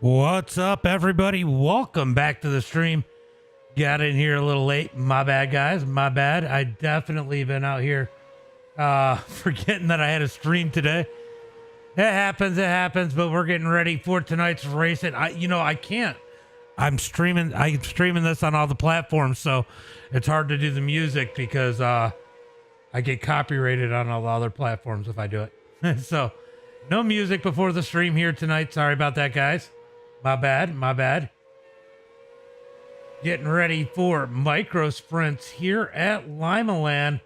What's up, everybody? Welcome back to the stream. Got in here a little late. My bad, guys. My bad. I definitely been out here forgetting that I had a stream today. It happens, but we're getting ready for tonight's race. And I can't. I'm streaming this on all the platforms, so it's hard to do the music because I get copyrighted on all the other platforms if I do it. So no music before the stream here tonight. Sorry about that, guys. My bad. Getting ready for micro sprints here at Limaland.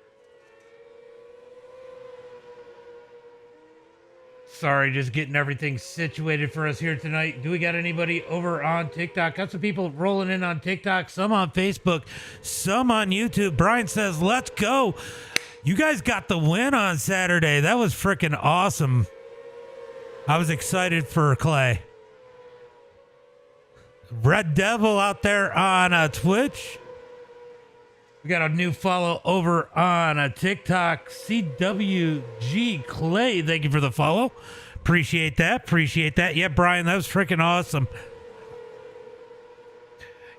Sorry, just getting everything situated for us here tonight. Do we got anybody over on TikTok? Got some people rolling in on TikTok, some on Facebook, some on YouTube. Brian says, let's go. You guys got the win on Saturday. That was freaking awesome. I was excited for Clay. Red Devil out there on Twitch. We got a new follow over on TikTok. CWG Clay, thank you for the follow. Appreciate that. Yeah, Brian, that was freaking awesome.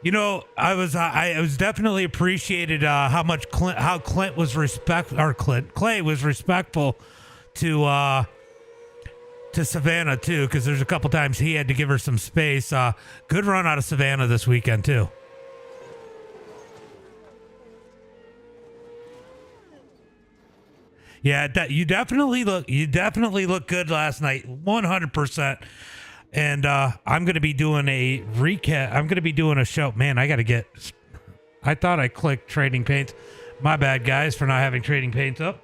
You know, I was definitely appreciated how Clay was respectful to Savannah too, because there's a couple times he had to give her some space. Good run out of Savannah this weekend too. Yeah, you definitely look good last night, 100%. And I'm gonna be doing a recap. I'm gonna be doing a show. Man, I thought I clicked trading paints. My bad, guys, for not having trading paints up.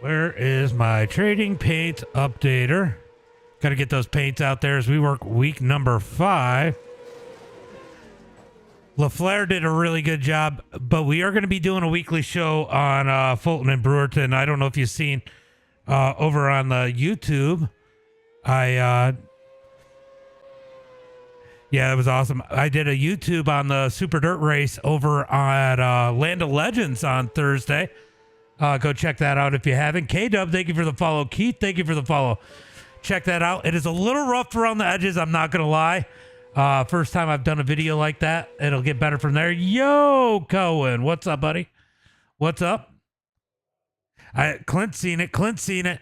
Where is my trading paint updater? Got to get those paints out there as we work week number 5. LaFleur did a really good job, but we are going to be doing a weekly show on Fulton and Brewerton. I don't know if you've seen over on the YouTube. Yeah, it was awesome. I did a YouTube on the Super Dirt race over at Land of Legends on Thursday. Go check that out if you haven't. K-Dub, thank you for the follow. Keith, thank you for the follow. Check that out. It is a little rough around the edges, I'm not going to lie. First time I've done a video like that. It'll get better from there. Yo, Cohen. What's up, buddy? What's up? Clint's seen it.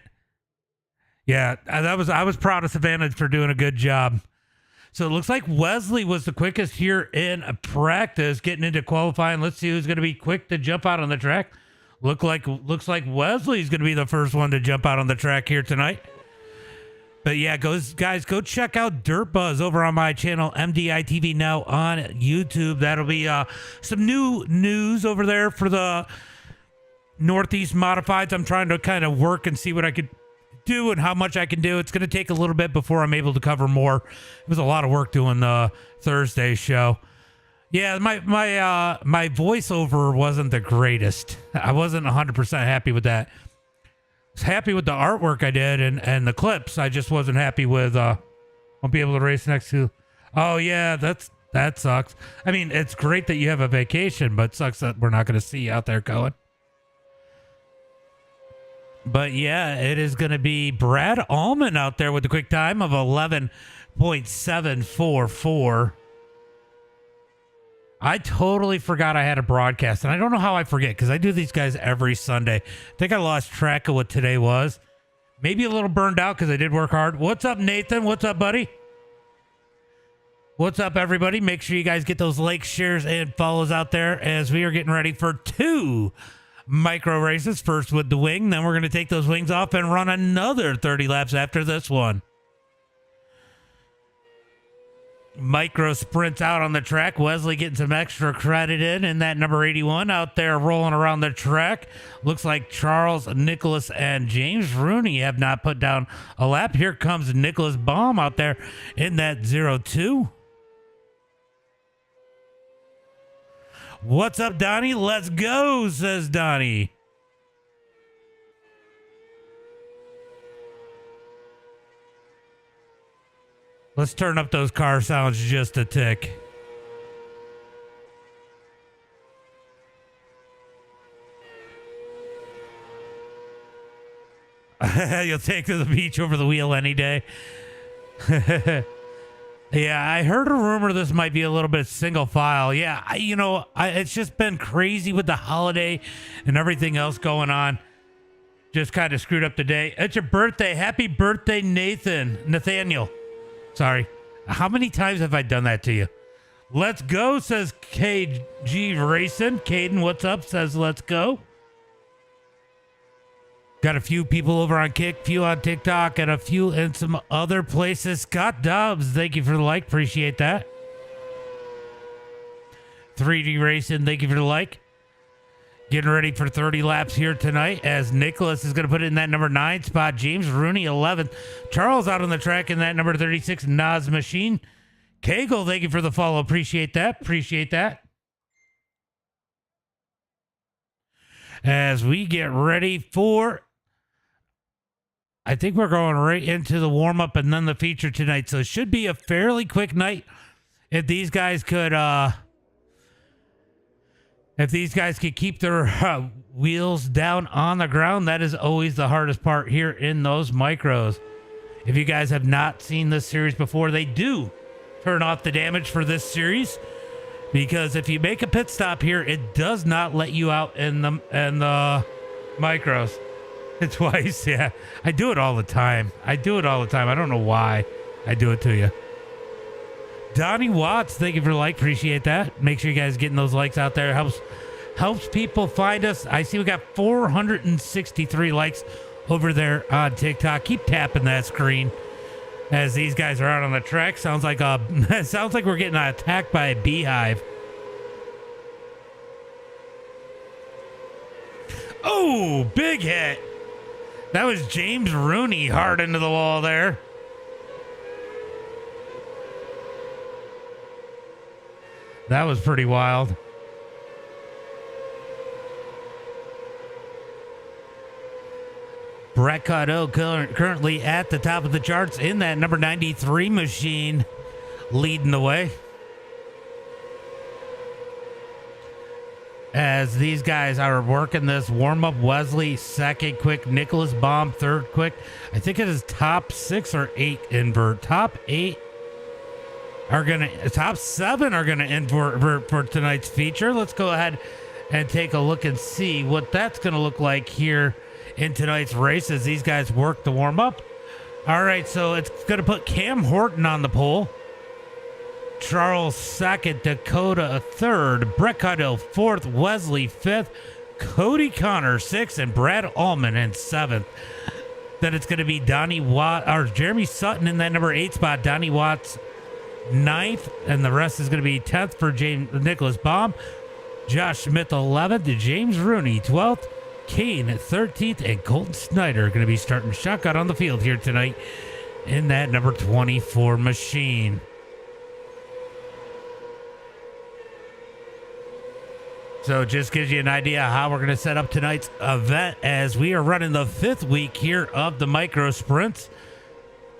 Yeah, I was proud of Savannah for doing a good job. So it looks like Wesley was the quickest here in practice, getting into qualifying. Let's see who's going to be quick to jump out on the track. Looks like Wesley's going to be the first one to jump out on the track here tonight. But yeah, guys, go check out Dirt Buzz over on my channel, MDiTV, now on YouTube. That'll be some new news over there for the Northeast Modifieds. I'm trying to kind of work and see what I could do and how much I can do. It's going to take a little bit before I'm able to cover more. It was a lot of work doing the Thursday show. Yeah, my voiceover wasn't the greatest. I wasn't 100% happy with that. I was happy with the artwork I did and the clips. I just wasn't happy with won't be able to race next to. Oh yeah, that sucks. I mean, it's great that you have a vacation, but it sucks that we're not going to see you out there going. But yeah, it is going to be Brad Allman out there with the quick time of 11.744. I totally forgot I had a broadcast, and I don't know how I forget because I do these guys every Sunday. I think I lost track of what today was. Maybe a little burned out because I did work hard. What's up, Nathan? What's up, buddy? What's up, everybody? Make sure you guys get those likes, shares, and follows out there as we are getting ready for 2 micro races. First with the wing, then we're going to take those wings off and run another 30 laps after this one. Micro sprints out on the track. Wesley getting some extra credit in that number 81 out there rolling around the track. Looks like Charles, Nicholas, and James Rooney have not put down a lap. Here comes Nicholas Baum out there in that 02. What's up, Donnie? Let's go, says Donnie. Let's turn up those car sounds just a tick. You'll take to the beach over the wheel any day. Yeah, I heard a rumor this might be a little bit single file. Yeah, it's just been crazy with the holiday and everything else going on. Just kind of screwed up the day. It's your birthday. Happy birthday, Nathaniel. Sorry. How many times have I done that to you? Let's go, says KG Racing. Caden, what's up? Says let's go. Got a few people over on Kick, few on TikTok, and a few in some other places. Scott Dobbs, thank you for the like. Appreciate that. 3D Racing, thank you for the like. Getting ready for 30 laps here tonight as Nicholas is going to put it in that number 9 spot. James Rooney, 11th. Charles out on the track in that number 36 Nas Machine. Kegel, thank you for the follow. Appreciate that. Appreciate that. As we get ready for... I think we're going right into the warm-up and then the feature tonight. So it should be a fairly quick night if these guys could keep their wheels down on the ground. That is always the hardest part here in those micros. If you guys have not seen this series before, they do turn off the damage for this series, because if you make a pit stop here, it does not let you out in the micros. Twice, yeah. I do it all the time. I don't know why I do it to you. Donnie Watts, thank you for the like. Appreciate that. Make sure you guys getting those likes out there. Helps people find us. I see we got 463 likes over there on TikTok. Keep tapping that screen as these guys are out on the track. Sounds like we're getting attacked by a beehive. Oh, big hit. That was James Rooney hard into the wall there. That was pretty wild. Brett Cotto currently at the top of the charts in that number 93 machine, leading the way. As these guys are working this warm-up, Wesley second quick, Nicholas Baum third quick. I think it is top 6 or 8 invert. Top 7 are gonna invert for tonight's feature. Let's go ahead and take a look and see what that's gonna look like here in tonight's race as these guys work the warm-up. All right, so it's gonna put Cam Horton on the pole. Charles second, Dakota a third, Brett Caudill fourth, Wesley fifth, Cody Connor sixth, and Brad Allman in seventh. Then it's going to be Jeremy Sutton in that number 8 spot, Donnie Watts ninth, and the rest is going to be 10th for Nicholas Baum, Josh Smith 11th, James Rooney 12th, Kane 13th, and Colton Snyder are going to be starting shotgun on the field here tonight in that number 24 machine. So it just gives you an idea how we're going to set up tonight's event as we are running the 5th week here of the micro sprints.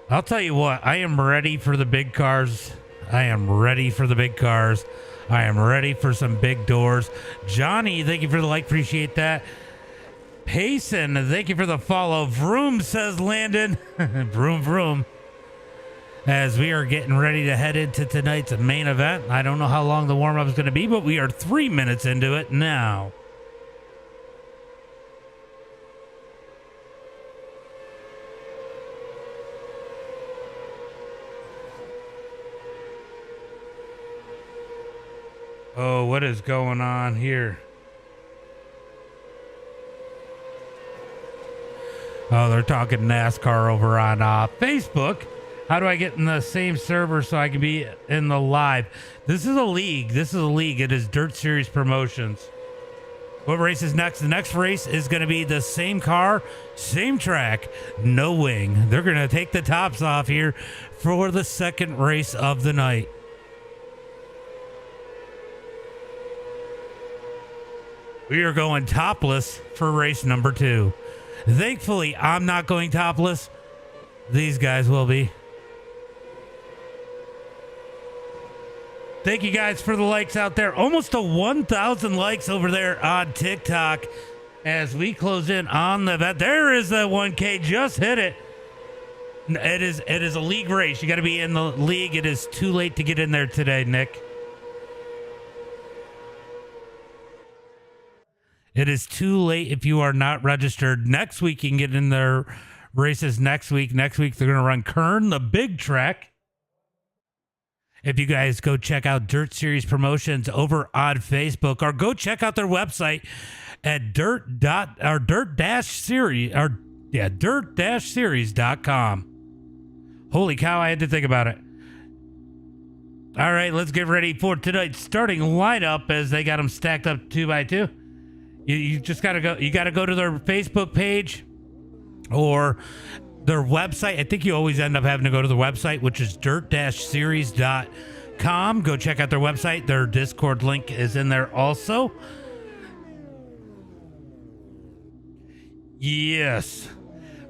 I'll tell you what, I am ready for the big cars. I am ready for some big doors. Johnny, thank you for the like. Appreciate that. Payson, thank you for the follow. Vroom, says Landon. Vroom, vroom. As we are getting ready to head into tonight's main event. I don't know how long the warm-up is going to be, but we are 3 minutes into it now. Oh, what is going on here? Oh, they're talking NASCAR over on Facebook. How do I get in the same server so I can be in the live? This is a league. It is Dirt Series Promotions. What race is next? The next race is going to be the same car, same track, no wing. They're going to take the tops off here for the second race of the night. We are going topless for race number 2. Thankfully, I'm not going topless. These guys will be. Thank you guys for the likes out there. Almost to 1,000 likes over there on TikTok. as we close in on the event. There is the 1K, just hit it. It is a league race. You got to be in the league. It is too late to get in there today, Nick. It is too late if you are not registered. Next week, you can get in their races next week. Next week, they're going to run Kern, the big track. If you guys go check out Dirt Series Promotions over on Facebook, or go check out their website at dirt-series.com. Holy cow, I had to think about it. All right, let's get ready for tonight's starting lineup as they got them stacked up 2x2. You just got to go. You got to go to their Facebook page or their website. I think you always end up having to go to the website, which is dirt-series.com. Go check out their website. Their Discord link is in there also. Yes.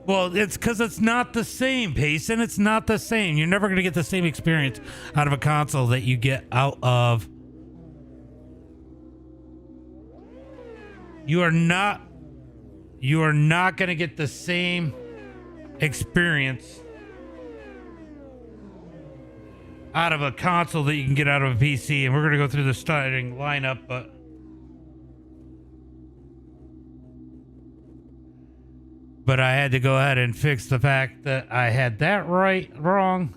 Well, it's because it's not the same, Payson. It's not the same. You're never going to get the same experience out of a console that you get out of. You are not going to get the same experience out of a console that you can get out of a PC. And we're going to go through the starting lineup, but I had to go ahead and fix the fact that I had that wrong.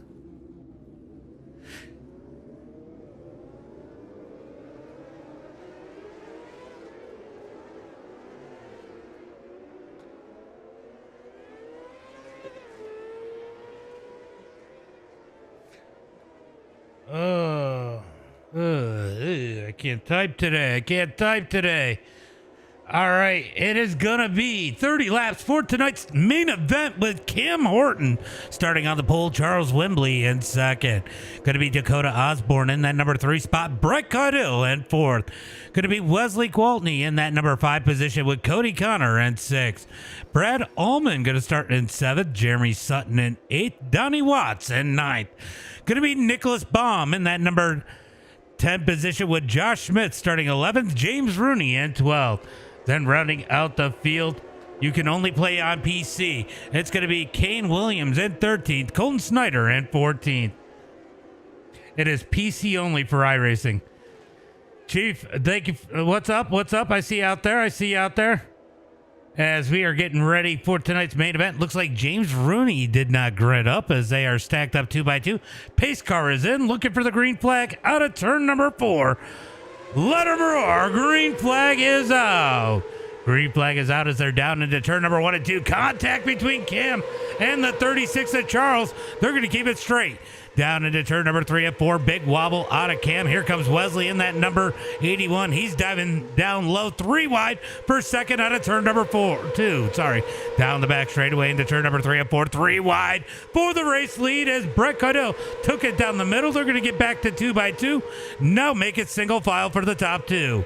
I can't type today. All right, it is gonna be 30 laps for tonight's main event with Cam Horton starting on the pole, Charles Wembley in second. Gonna be Dakota Osborne in that number 3 spot, Brett Caudill in 4th. Gonna be Wesley Gwaltney in that number 5 position with Cody Connor in 6th. Brad Ullman gonna start in 7th, Jeremy Sutton in 8th, Donnie Watts in 9th. Gonna be Nicholas Baum in that number 10 position with Josh Schmidt starting 11th, James Rooney in 12th. Then rounding out the field, you can only play on PC. It's going to be Kane Williams in 13th, Colton Snyder in 14th. It is PC only for iRacing. Chief, thank you. What's up? I see you out there. As we are getting ready for tonight's main event, looks like James Rooney did not grid up as they are stacked up 2x2. Pace car is in, looking for the green flag out of turn number 4. Let him roar. Green flag is out. Green flag is out as they're down into turn number 1 and 2. Contact between Cam and the 36 of Charles. They're going to keep it straight. Down into turn number 3 and 4. Big wobble out of Cam. Here comes Wesley in that number 81. He's diving down low, 3 wide for second out of turn number 2. Down the back straightaway into turn number 3 and 4. 3 wide for the race lead as Brett Caudill took it down the middle. They're going to get back to 2x2. Now make it single file for the top 2.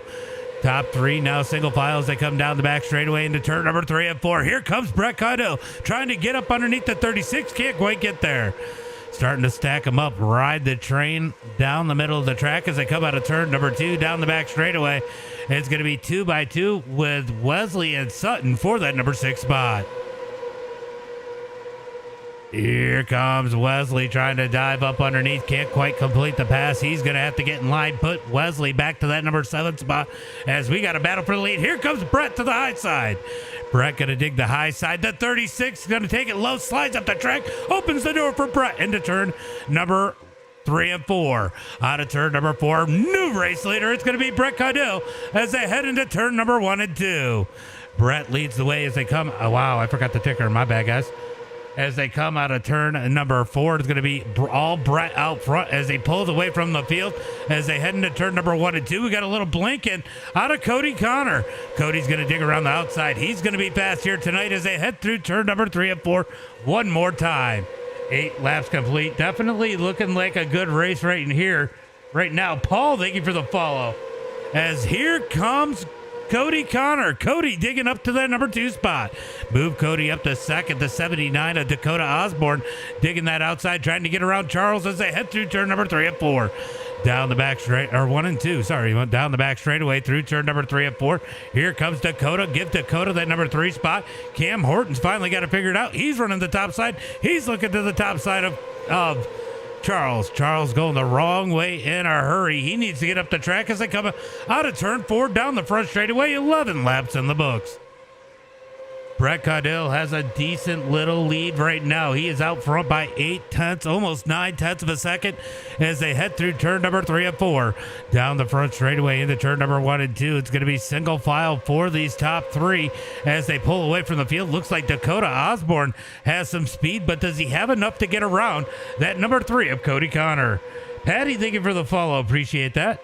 Top 3 now single file as they come down the back straightaway into turn number 3 and 4. Here comes Brett Caudill trying to get up underneath the 36. Can't quite get there. Starting to stack them up, ride the train down the middle of the track as they come out of turn number 2 down the back straightaway. It's going to be 2x2 with Wesley and Sutton for that number 6 spot. Here comes Wesley trying to dive up underneath. Can't quite complete the pass. He's going to have to get in line. Put Wesley back to that number 7 spot as we got a battle for the lead. Here comes Brett to the high side. Brett going to dig the high side. The 36 is going to take it low, slides up the track, opens the door for Brett into turn number 3 and 4. Out of turn number 4, new race leader. It's going to be Brett Caudill as they head into turn number 1 and 2. Brett leads the way as they come. Oh, wow, I forgot the ticker. My bad, guys. As they come out of turn number 4, it's going to be all Brett out front as he pulls away from the field. As they head into turn number 1 and 2, we got a little blinking out of Cody Connor. Cody's going to dig around the outside. He's going to be fast here tonight as they head through turn number 3 and 4 one more time. 8 laps complete. Definitely looking like a good race right in here, right now. Paul, thank you for the follow. As here comes Cody Connor. Cody digging up to that number 2 spot. Move Cody up to second. The 79 of Dakota Osborne digging that outside, trying to get around Charles as they head through turn number 3 and 4. Down the back straight, or 1 and 2. Sorry, went down the back straightaway through turn number 3 and 4. Here comes Dakota. Give Dakota that number 3 spot. Cam Horton's finally got it figured out. He's running the top side. He's looking to the top side of Charles. Charles going the wrong way in a hurry. He needs to get up the track as they come out of turn 4 down the front straightaway. 11 laps in the books. Brett Caudill has a decent little lead right now. He is out front by 8 tenths, almost 9 tenths of a second as they head through turn number 3 and 4. Down the front straightaway into turn number 1 and 2. It's going to be single file for these top 3 as they pull away from the field. Looks like Dakota Osborne has some speed, but does he have enough to get around that number 3 of Cody Connor? Patty, thank you for the follow. Appreciate that.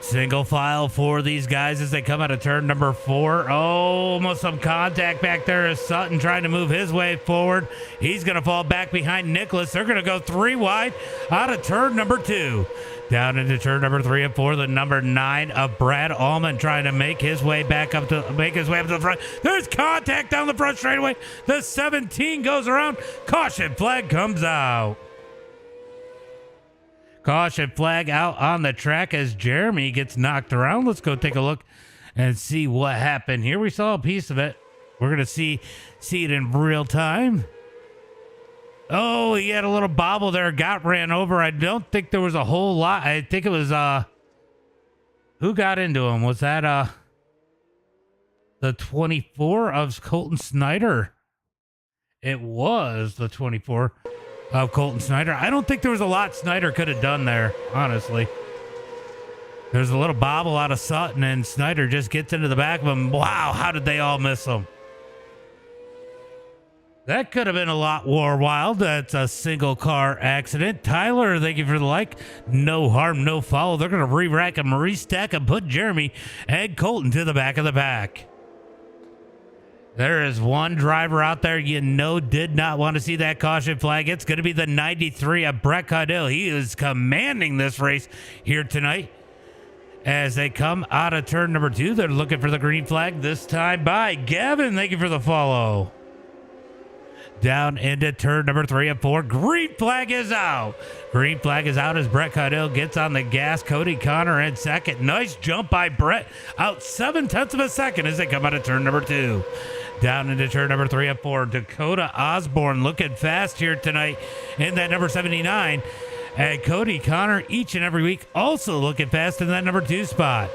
Single file for these guys as they come out of turn number 4. Oh, almost some contact back there as Sutton trying to move his way forward. He's going to fall back behind Nicholas. They're going to go 3 wide out of turn number 2. Down into turn number 3 and 4, the number 9 of Brad Allman trying to make his way up to the front. There's contact down the front straightaway. The 17 goes around. Caution flag comes out. Caution flag out on the track as Jeremy gets knocked around. Let's go take a look and see what happened here. We saw a piece of it. We're going to see it in real time. Oh, he had a little bobble there. Got ran over. I don't think there was a whole lot. I think it was, who got into him? Was that, the 24 of Colton Snyder? It was the 24 of Colton Snyder. I don't think there was a lot Snyder could have done there, honestly. There's a little bobble out of Sutton, and Snyder just gets into the back of him. Wow, how did they all miss him? That could have been a lot more wild. That's a single car accident. Tyler, thank you for the like. No harm, no foul. They're going to re-rack and restack and put Jeremy and Colton to the back of the pack. There is one driver out there did not want to see that caution flag. It's going to be the 93 of Brett Caudill. He is commanding this race here tonight. As they come out of turn number 2, they're looking for the green flag this time by Gavin. Thank you for the follow. Down into turn number 3 and 4. Green flag is out. Green flag is out as Brett Caudill gets on the gas. Cody Connor in second. Nice jump by Brett. Out 7 tenths of a second as they come out of turn number 2. Down into turn number 3 and 4. Dakota Osborne looking fast here tonight in that number 79. And Cody Connor each and every week also looking fast in that number 2 spot.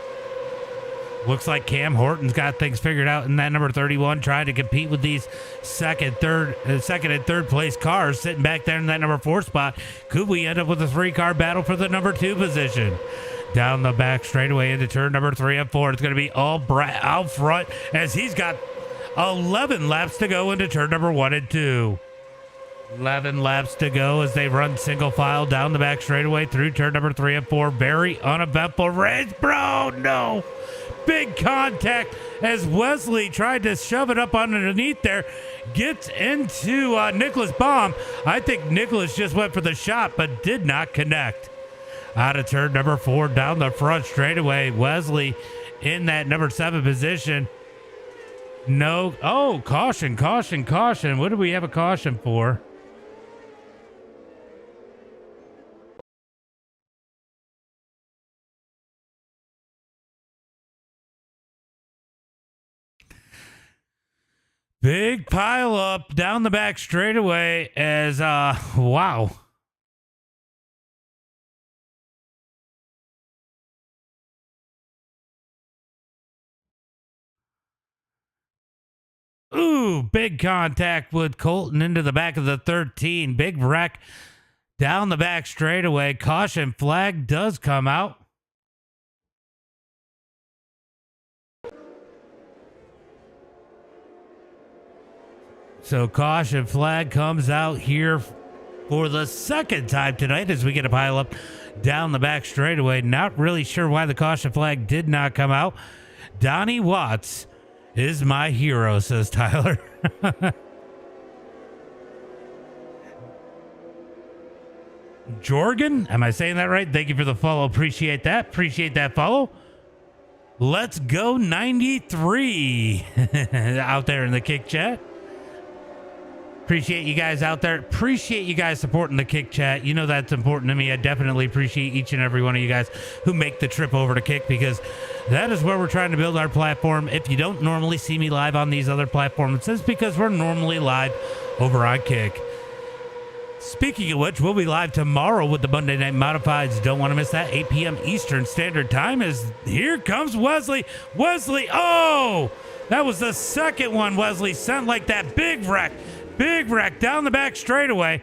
Looks like Cam Horton's got things figured out in that number 31, trying to compete with these second and third place cars sitting back there in that number 4 spot. Could we end up with a 3-car battle for the number 2 position? Down the back straightaway into turn number 3 and 4. It's going to be all Brett out front as he's got 11 laps to go into turn number 1 and 2. 11 laps to go as they run single file down the back straightaway through turn number 3 and 4. Very uneventful race, bro. No. Big contact as Wesley tried to shove it up underneath there. Gets into Nicholas Baum. I think Nicholas just went for the shot but did not connect. Out of turn number 4 down the front straightaway. Wesley in that number 7 position. No. Oh, caution. What do we have a caution for? Big pile up down the back straightaway as, wow. Ooh, big contact with Colton into the back of the 13. Big wreck down the back straightaway. Caution flag does come out. So caution flag comes out here for the second time tonight as we get a pile up down the back straightaway. Not really sure why the caution flag did not come out. Donnie Watts is my hero, says Tyler. Jorgen, am I saying that right? Thank you for the follow. Appreciate that. Appreciate that follow. Let's go 93 out there in the kick chat. Appreciate you guys out there. Appreciate you guys supporting the Kick chat. You know that's important to me. I definitely appreciate each and every one of you guys who make the trip over to Kick, because that is where we're trying to build our platform. If you don't normally see me live on these other platforms, it's because we're normally live over on Kick. Speaking of which, we'll be live tomorrow with the Monday Night Modifieds. Don't want to miss that. 8 p.m. Eastern Standard Time. As here comes Wesley. Wesley, oh! That was the second one Wesley sent, like that big wreck down the back straightaway,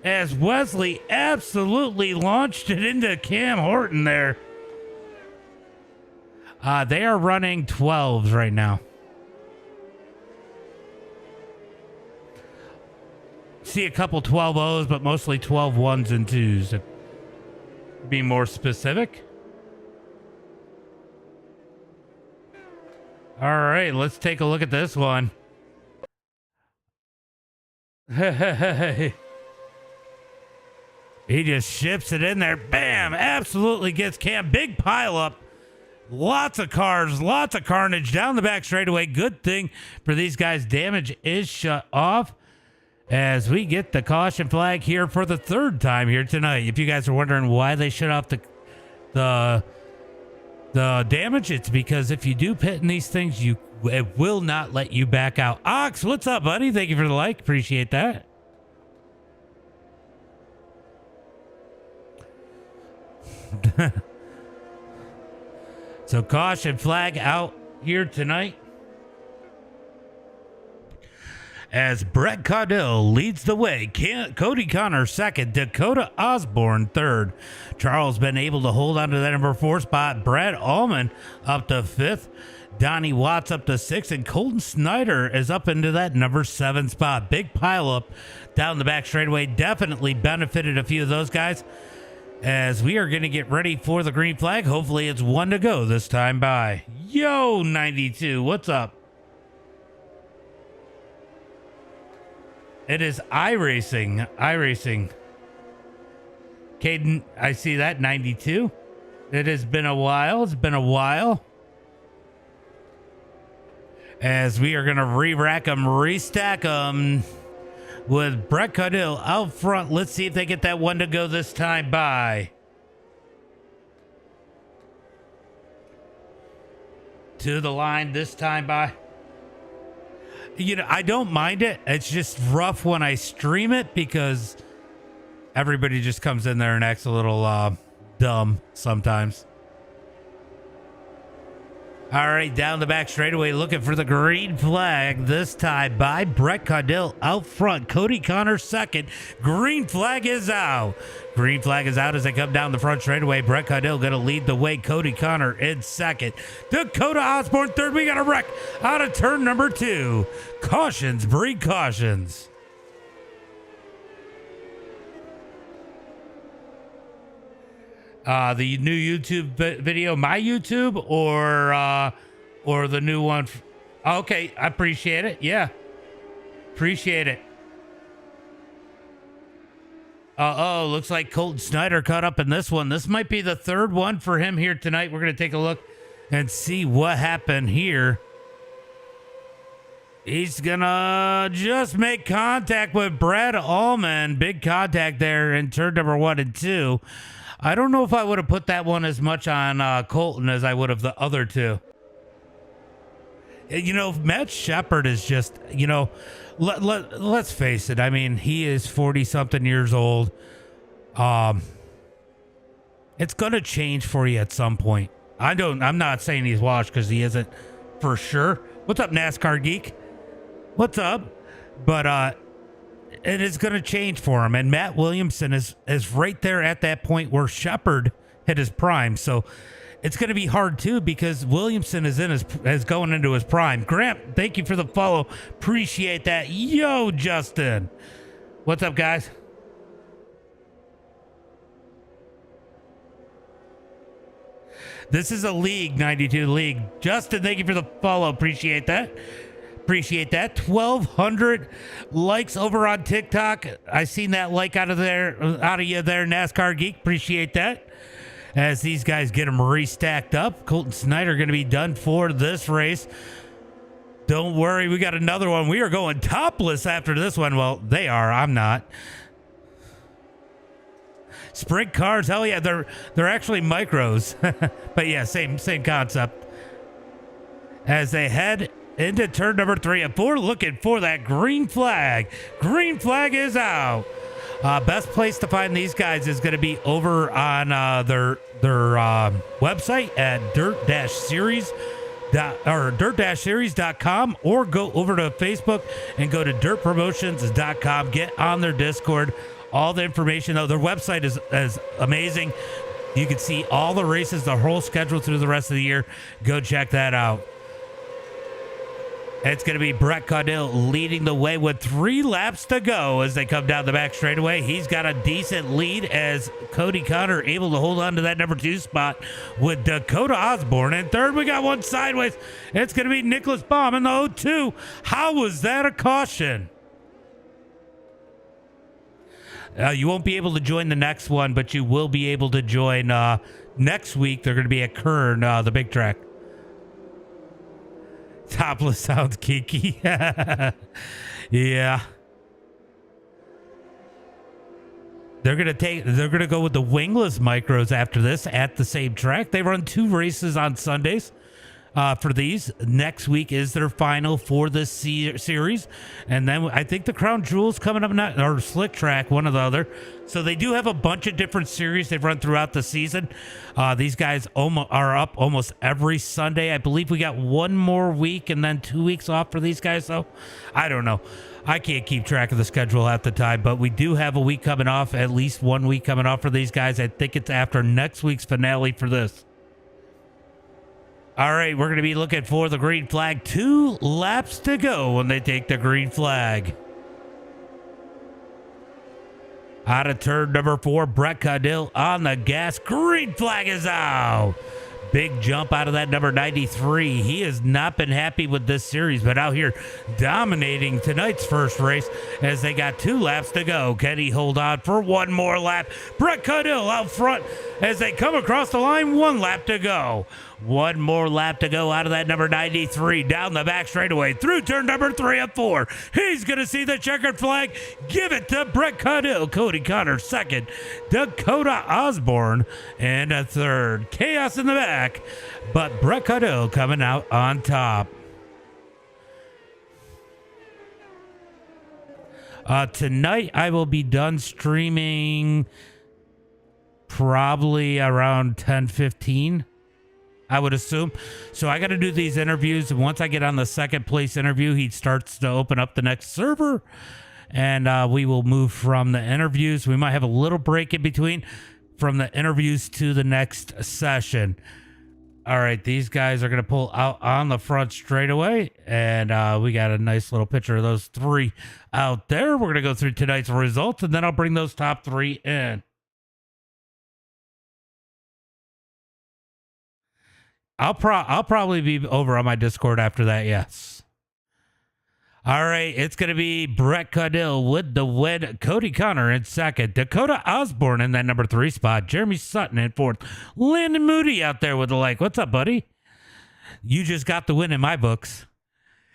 as Wesley absolutely launched it into Cam Horton there. They are running 12s right now. See a couple 12-0s, but mostly 12 1s and 2s. To be more specific. All right, let's take a look at this one. He just ships it in there. Bam! Absolutely gets Cam. Big pile up. Lots of cars, lots of carnage down the back straightaway. Good thing for these guys. Damage is shut off as we get the caution flag here for the third time here tonight. If you guys are wondering why they shut off the damage, it's because if you do pit in these things, it will not let you back out. Ox, what's up, buddy? Thank you for the like. Appreciate that. So caution flag out here tonight as Brett Caudill leads the way. Cody Connor second, Dakota Osborne third. Charles been able to hold on to that number 4 spot. Brad Allman up to 5th. Donnie Watts up to 6th, and Colton Snyder is up into that number 7 spot. Big pile up down the back straightaway. Definitely benefited a few of those guys as we are going to get ready for the green flag. Hopefully it's one to go this time by. Yo, 92, what's up? It is iRacing. Caden, I see that, 92. It has been a while. It's been a while. As we are going to re-rack them, restack them with Brett Caudill out front. Let's see if they get that one to go this time by. To the line this time by. You know, I don't mind it. It's just rough when I stream it because everybody just comes in there and acts a little dumb sometimes. All right, down the back straightaway, looking for the green flag this time by Brett Caudill out front. Cody Connor second. Green flag is out. Green flag is out as they come down the front straightaway. Brett Caudill going to lead the way. Cody Connor in second. Dakota Osborne third. We got a wreck out of turn number 2. Cautions breed cautions. The new YouTube video, my YouTube, or the new one. Okay, I appreciate it. Yeah, appreciate it. Oh, looks like Colton Snyder caught up in this one. This might be the third one for him here tonight. We're gonna take a look and see what happened here. He's gonna just make contact with Brad Allman. Big contact there in turn number 1 and 2. I don't know if I would have put that one as much on Colton as I would have the other two. You know, Matt Shepard is just, you know, let's face it. I mean, he is 40-something years old. It's going to change for you at some point. I'm not saying he's washed because he isn't for sure. What's up, NASCAR Geek? What's up? But it is going to change for him. And Matt Williamson is right there at that point where Shepard hit his prime. So it's going to be hard too because Williamson is going into his prime. Grant, thank you for the follow. Appreciate that. Yo, Justin. What's up, guys? This is a league, 92 league. Justin, thank you for the follow. Appreciate that. Appreciate that. 1,200 likes over on TikTok. I seen that like out of you there, NASCAR Geek. Appreciate that. As these guys get them restacked up, Colton Snyder going to be done for this race. Don't worry, we got another one. We are going topless after this one. Well, they are. I'm not. Sprint cars, hell yeah, they're actually micros. But yeah, same concept. As they head into turn number 3 and 4, looking for that green flag. Green flag is out. Best place to find these guys is going to be over on their website at dirt-series.com, or go over to Facebook and go to dirtpromotions.com. Get on their Discord. All the information, though, their website is amazing. You can see all the races, the whole schedule through the rest of the year. Go check that out. It's going to be Brett Caudill leading the way with 3 laps to go as they come down the back straightaway. He's got a decent lead as Cody Connor able to hold on to that number 2 spot with Dakota Osborne. And third, we got one sideways. It's going to be Nicholas Baum in the 0-2. How was that a caution? You won't be able to join the next one, but you will be able to join next week. They're going to be at Kern, the big track. Topless sounds geeky. Yeah. They're gonna go with the wingless micros after this at the same track. They run 2 races on Sundays. For these, next week is their final for this series, and then I think the Crown Jewel's coming up, or Slick Track, one or the other. So they do have a bunch of different series they've run throughout the season. These guys are up almost every Sunday. I believe we got 1 more week and then 2 weeks off for these guys, though. I don't know. I can't keep track of the schedule at the time, but we do have a week coming off, at least 1 week coming off for these guys. I think it's after next week's finale for this. All right, we're going to be looking for the green flag. 2 laps to go when they take the green flag. Out of turn number 4, Brett Caudill on the gas. Green flag is out. Big jump out of that number 93. He has not been happy with this series, but out here dominating tonight's first race as they got 2 laps to go. Can he hold on for 1 more lap? Brett Caudill out front as they come across the line. 1 lap to go. 1 more lap to go out of that number 93. Down the back straightaway through turn number 3 and 4. He's going to see the checkered flag. Give it to Brett Caudill. Cody Connor second. Dakota Osborne and a third. Chaos in the back, but Brett Caudill coming out on top. Tonight I will be done streaming probably around 10:15. I would assume. So I got to do these interviews. And once I get on the second place interview, he starts to open up the next server. And we will move from the interviews. We might have a little break in between from the interviews to the next session. All right, these guys are going to pull out on the front straightaway. And we got a nice little picture of those 3 out there. We're going to go through tonight's results, and then I'll bring those top 3 in. I'll probably be over on my Discord after that, yes. All right, it's going to be Brett Caudill with the win. Cody Connor in second. Dakota Osborne in that number 3 spot. Jeremy Sutton in 4th. Landon Moody out there with the like. What's up, buddy? You just got the win in my books.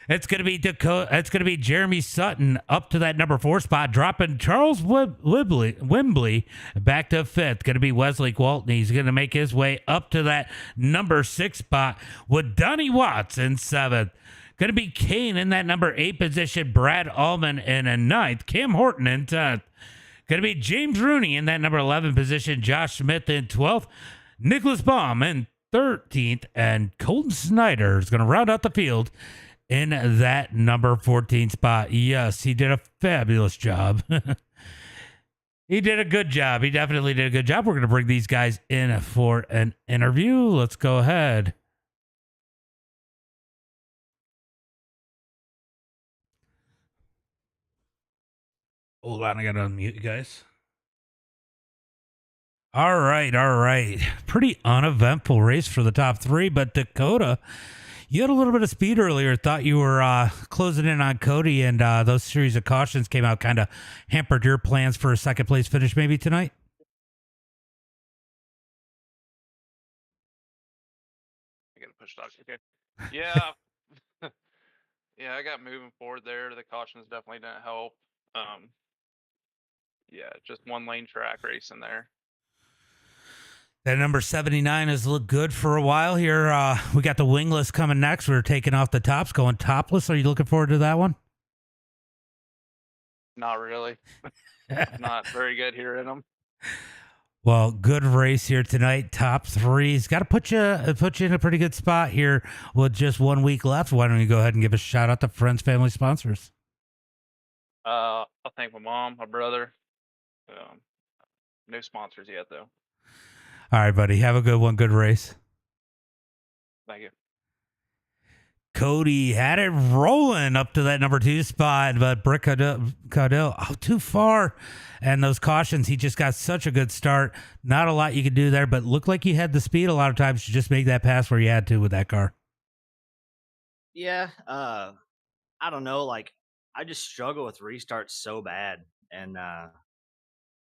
It's going to be It's going to be Jeremy Sutton up to that number 4 spot, dropping Charles Wimbley back to 5th. Going to be Wesley Walton. He's going to make his way up to that number 6 spot with Donnie Watts in 7th. Going to be Kane in that number 8 position. Brad Allman in a 9th. Cam Horton in 10th. Going to be James Rooney in that number 11 position. Josh Smith in 12th. Nicholas Baum in 13th. And Colton Snyder is going to round out the field in that number 14 spot. Yes, he did a fabulous job. He did a good job. He definitely did a good job. We're going to bring these guys in for an interview. Let's go ahead. Hold on, I got to unmute you guys. All right. Pretty uneventful race for the top 3, but Dakota, you had a little bit of speed earlier. Thought you were closing in on Cody, and those series of cautions came out, kind of hampered your plans for a second place finish maybe tonight? I got to push dogs. Okay. Yeah. Yeah, I got moving forward there. The cautions definitely didn't help. Um, yeah, just one lane track racing there. That number 79 has looked good for a while here. We got the wingless coming next. We're taking off the tops, going topless. Are you looking forward to that one? Not really. Not very good here in them. Well, good race here tonight. Top three's got to put you in a pretty good spot here with just 1 week left. Why don't you go ahead and give a shout out to friends, family, sponsors? I'll thank my mom, my brother. Um, no sponsors yet though. All right, buddy. Have a good one. Good race. Thank you. Cody had it rolling up to that number 2 spot, but Brick Caudell, too far. And those cautions, he just got such a good start. Not a lot you could do there, but looked like you had the speed a lot of times to just make that pass where you had to with that car. Yeah, I don't know, like, I just struggle with restarts so bad, and,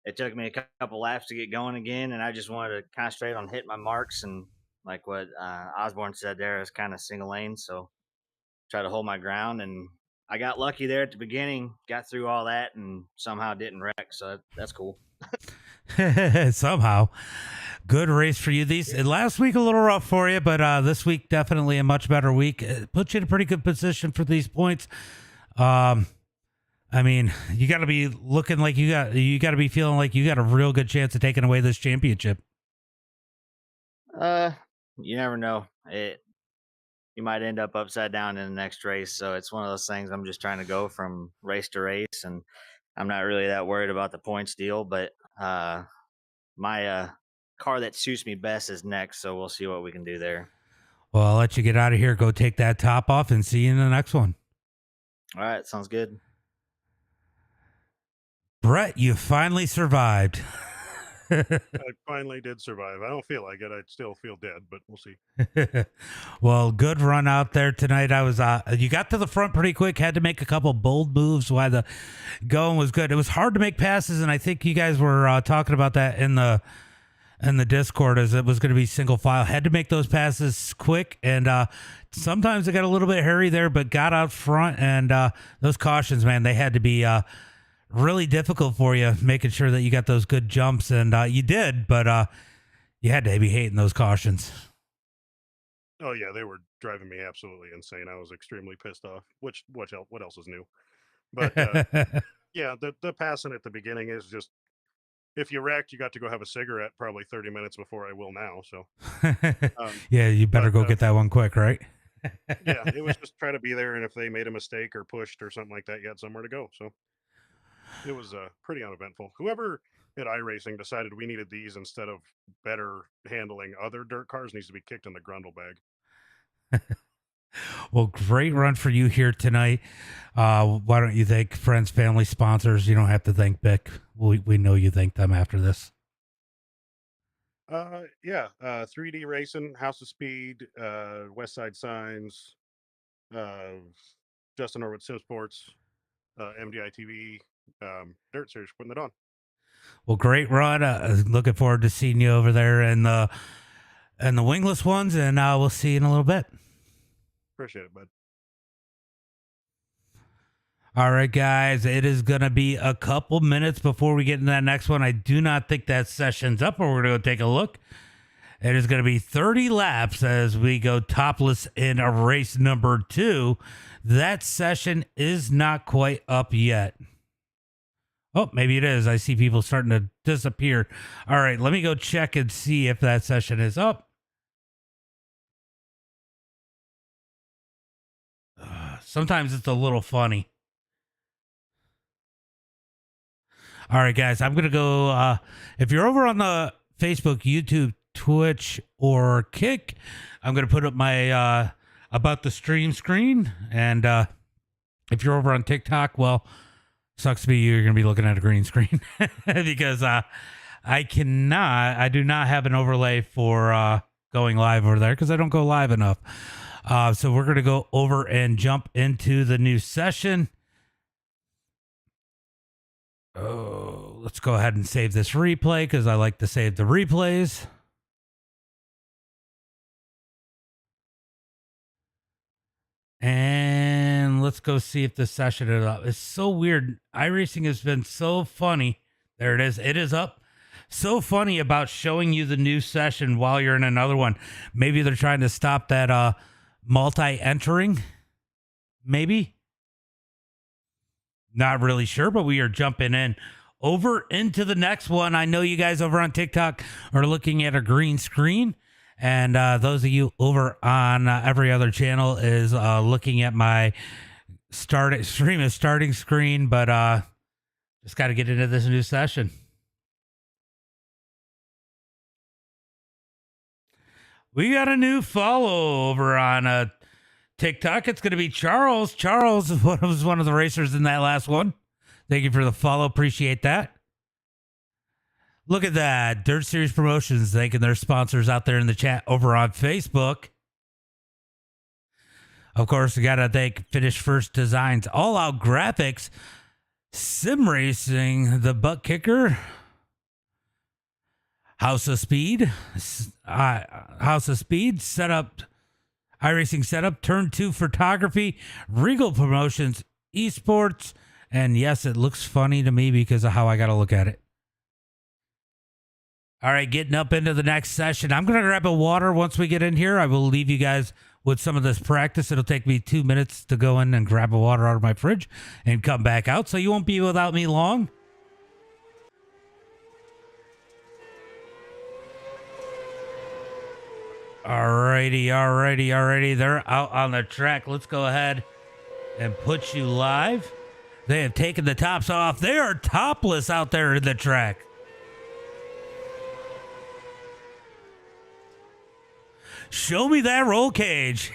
it took me a couple laps to get going again, and I just wanted to concentrate on hitting my marks, and like what, Osborne said there, is kinda single lane, so try to hold my ground, and I got lucky there at the beginning, got through all that, and somehow didn't wreck, so that's cool. Somehow. Good race for you. These last week a little rough for you, but this week definitely a much better week. It puts you in a pretty good position for these points. Um, I mean, you got to be looking like you got to be feeling like you got a real good chance of taking away this championship. Uh, you never know. You might end up upside down in the next race. So it's one of those things. I'm just trying to go from race to race, and I'm not really that worried about the points deal. But my car that suits me best is next, so we'll see what we can do there. Well, I'll let you get out of here. Go take that top off and see you in the next one. All right, sounds good. Brett, you finally survived. I finally did survive. I don't feel like it. I still feel dead, but we'll see. Well, good run out there tonight. I was you got to the front pretty quick, had to make a couple bold moves while the going was good. It was hard to make passes, and I think you guys were talking about that in the Discord as it was going to be single file. Had to make those passes quick, and sometimes it got a little bit hairy there, but got out front, and those cautions, man, they had to be really difficult for you, making sure that you got those good jumps, and you did, but you had to be hating those cautions. Oh yeah, they were driving me absolutely insane. I was extremely pissed off. What else is new? But yeah, the passing at the beginning is just, if you wrecked, you got to go have a cigarette probably 30 minutes before I will now. So Yeah, you better but go get that one quick, right? yeah, it was just try to be there, and if they made a mistake or pushed or something like that, you had somewhere to go. So it was pretty uneventful. Whoever at iRacing decided we needed these instead of better handling other dirt cars needs to be kicked in the grundle bag. Well, great run for you here tonight. Why don't you thank friends, family, sponsors? You don't have to thank Bick. We know you thank them after this. Yeah, 3D Racing, House of Speed, West Side Signs, uh, Justin Norwood Sim Sports, MDiTV, Dirt Series putting it on. Well, great run. Looking forward to seeing you over there and the wingless ones, and we'll see you in a little bit. Appreciate it, bud. All right, guys, it is going to be a couple minutes before we get into that next one. I do not think that session's up, but we're going to go take a look. It is going to be 30 laps as we go topless in a race number 2. That session is not quite up yet. Oh, maybe it is. I see people starting to disappear. All right, let me go check and see if that session is up. Sometimes it's a little funny. All right, guys, I'm going to go. If you're over on the Facebook, YouTube, Twitch, or Kick, I'm going to put up my about the stream screen. And if you're over on TikTok, well, sucks to be you. You're going to be looking at a green screen because I do not have an overlay for going live over there because I don't go live enough. So we're going to go over and jump into the new session. Oh, let's go ahead and save this replay because I like to save the replays. And let's go see if the session is up. It's so weird. iRacing has been so funny. There it is. It is up. So funny about showing you the new session while you're in another one. Maybe they're trying to stop that multi-entering. Maybe. Not really sure, but we are jumping in over into the next one. I know you guys over on TikTok are looking at a green screen. And those of you over on every other channel is looking at my starting screen, but just got to get into this new session. We got a new follow over on TikTok. It's going to be Charles. Charles was one of the racers in that last one. Thank you for the follow. Appreciate that. Look at that. Dirt Series Promotions thanking their sponsors out there in the chat over on Facebook. Of course, we got to thank Finish First Designs, All Out Graphics, Sim Racing, The Butt Kicker, House of Speed, Setup, iRacing Setup, Turn 2 Photography, Regal Promotions, Esports, and yes, it looks funny to me because of how I got to look at it. All right, getting up into the next session. I'm going to grab a water once we get in here. I will leave you guys with some of this practice. It'll take me 2 minutes to go in and grab a water out of my fridge and come back out, so you won't be without me long. Alrighty. They're out on the track. Let's go ahead and put you live. They have taken the tops off. They are topless out there in the track. Show me that roll cage.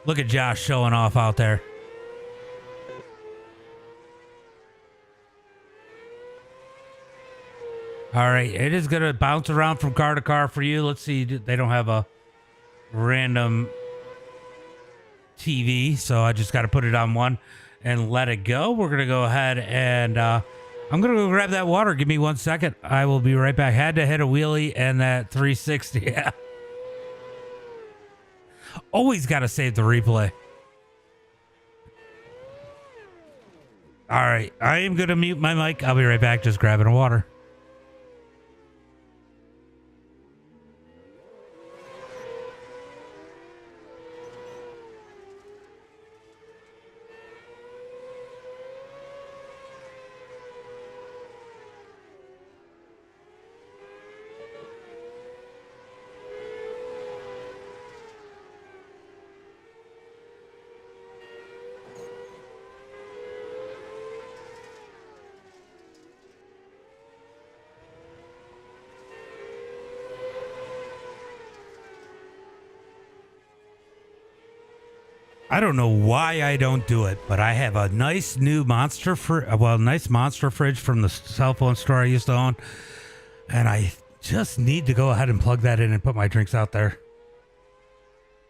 Look at Josh showing off out there. All right, it is going to bounce around from car to car for you. Let's see. They don't have a random TV, so I just got to put it on one and let it go. We're going to go ahead and I'm going to go grab that water. Give me 1 second. I will be right back. Had to hit a wheelie and that 360. Yeah. Always got to save the replay. All right, I am going to mute my mic. I'll be right back. Just grabbing a water. I don't know why I don't do it, but I have a nice new monster fridge from the cell phone store I used to own, and I just need to go ahead and plug that in and put my drinks out there.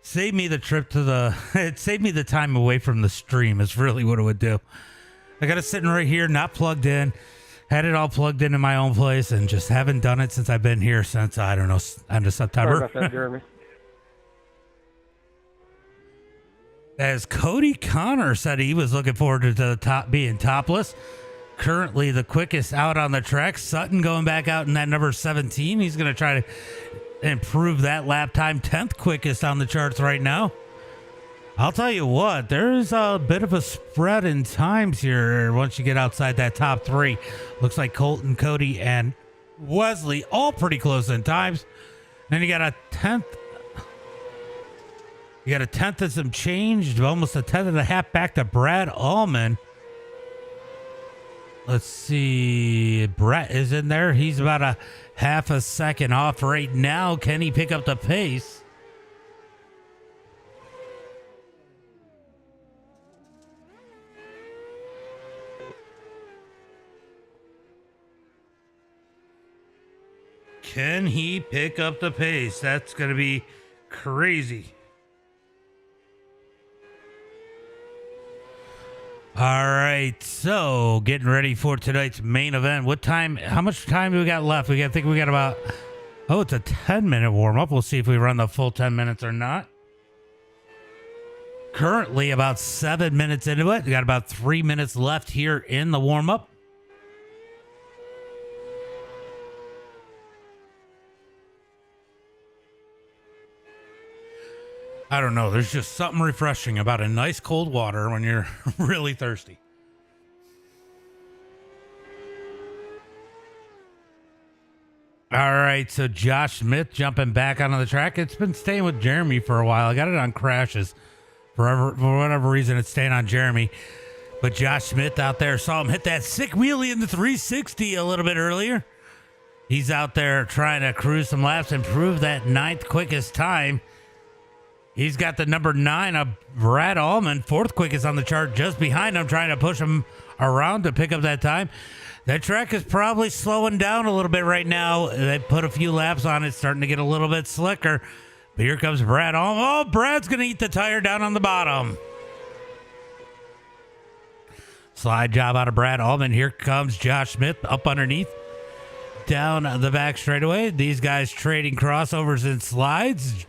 Save me the trip to it saved me the time away from the stream is really what it would do. I got it sitting right here, not plugged in, had it all plugged in my own place, and just haven't done it since I've been here since, I don't know, end of September. Sorry about that, Jeremy. As Cody Connor said, he was looking forward to the being topless. Currently the quickest out on the track. Sutton going back out in that number 17. He's going to try to improve that lap time. 10th quickest on the charts right now. I'll tell you what, there's a bit of a spread in times here once you get outside that top three. Looks like Colton, Cody, and Wesley all pretty close in times. Then you got a 10th. You got a 10th and some change, almost a 10th and a half back to Brad Allman. Let's see. Brett is in there. He's about a half a second off right now. Can he pick up the pace? Can he pick up the pace? That's going to be crazy. All right, so getting ready for tonight's main event. What time? How much time do we got left? I think we got about, it's a 10-minute warm-up. We'll see if we run the full 10 minutes or not. currently about 7 minutes into it. We got about 3 minutes left here in the warm-up. I don't know. There's just something refreshing about a nice cold water when you're really thirsty. All right, so Josh Smith jumping back onto the track. It's been staying with Jeremy for a while. I got it on crashes. For whatever reason, it's staying on Jeremy. But Josh Smith out there, saw him hit that sick wheelie in the 360 a little bit earlier. He's out there trying to cruise some laps and prove that 9th quickest time. He's got the number 9 of Brad Allman, 4th quickest on the chart, just behind him, trying to push him around to pick up that time. That track is probably slowing down a little bit right now. They put a few laps on it, starting to get a little bit slicker. But here comes Brad Allman. Oh, Brad's going to eat the tire down on the bottom. Slide job out of Brad Allman. Here comes Josh Smith up underneath. Down the back straightaway. These guys trading crossovers and slides.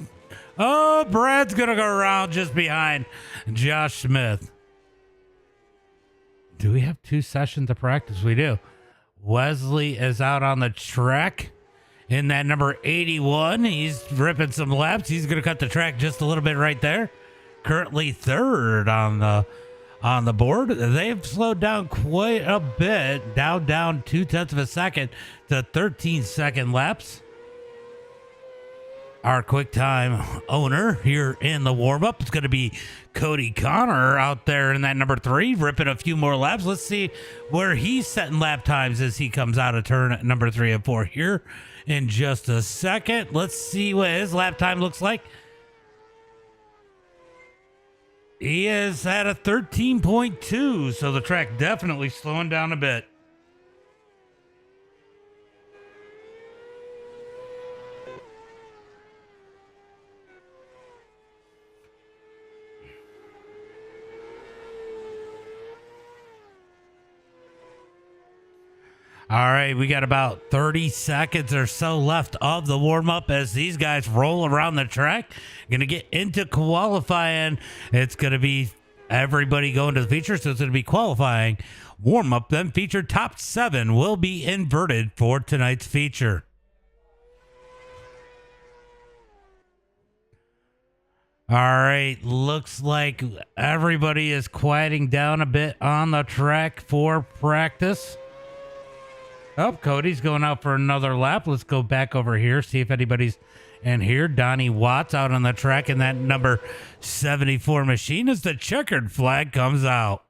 Oh, Brad's going to go around just behind Josh Smith. Do we have 2 sessions of practice? We do. Wesley is out on the track in that number 81. He's ripping some laps. He's going to cut the track just a little bit right there. Currently 3rd on the board. They've slowed down quite a bit. Down 0.2 of a second to 13-second laps. Our quick time owner here in the warm-up is going to be Cody Connor out there in that number 3, ripping a few more laps. Let's see where he's setting lap times as he comes out of turn number 3 and 4 here in just a second. Let's see what his lap time looks like. He is at a 13.2, so the track definitely slowing down a bit. All right, we got about 30 seconds or so left of the warm-up as these guys roll around the track. Going to get into qualifying. It's going to be everybody going to the feature, so it's going to be qualifying, warm-up, then feature. Top 7 will be inverted for tonight's feature. All right, looks like everybody is quieting down a bit on the track for practice. Oh, Cody's going out for another lap. Let's go back over here, see if anybody's in here. Donnie Watts out on the track in that number 74 machine as the checkered flag comes out.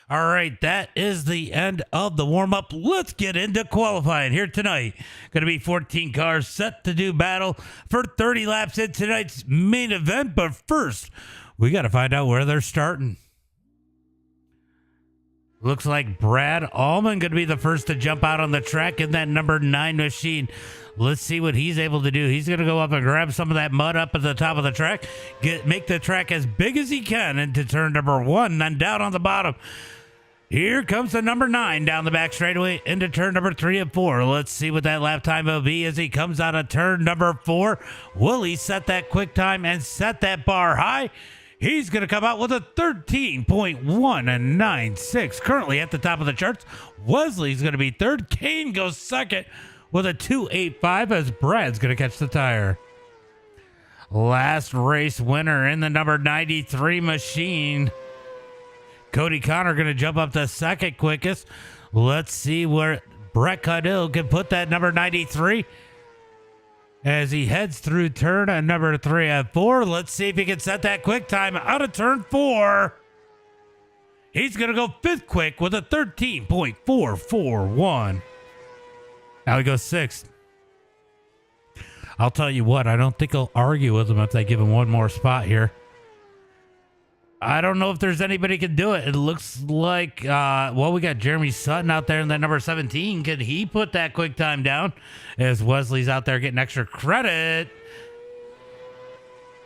All right, that is the end of the warm-up. Let's get into qualifying here tonight. Going to be 14 cars set to do battle for 30 laps in tonight's main event. But first, we got to find out where they're starting. Looks like Brad Allman going to be the first to jump out on the track in that number 9 machine. Let's see what he's able to do. He's going to go up and grab some of that mud up at the top of the track. Make the track as big as he can into turn number 1, then down on the bottom. Here comes the number 9 down the back straightaway into turn number 3 and 4. Let's see what that lap time will be as he comes out of turn number 4. Will he set that quick time and set that bar high? He's going to come out with a 13.196. Currently at the top of the charts. Wesley's going to be 3rd. Kane goes 2nd with a 2.85 as Brad's going to catch the tire. Last race winner in the number 93 machine. Cody Connor going to jump up to 2nd quickest. Let's see where Brett Caudill can put that number 93. As he heads through turn number 3 and 4. Let's see if he can set that quick time out of turn 4. He's going to go 5th quick with a 13.441. Now he goes 6th. I'll tell you what, I don't think I'll argue with him if they give him one more spot here. I don't know if there's anybody can do it. It looks like, we got Jeremy Sutton out there in that number 17. Can he put that quick time down as Wesley's out there getting extra credit?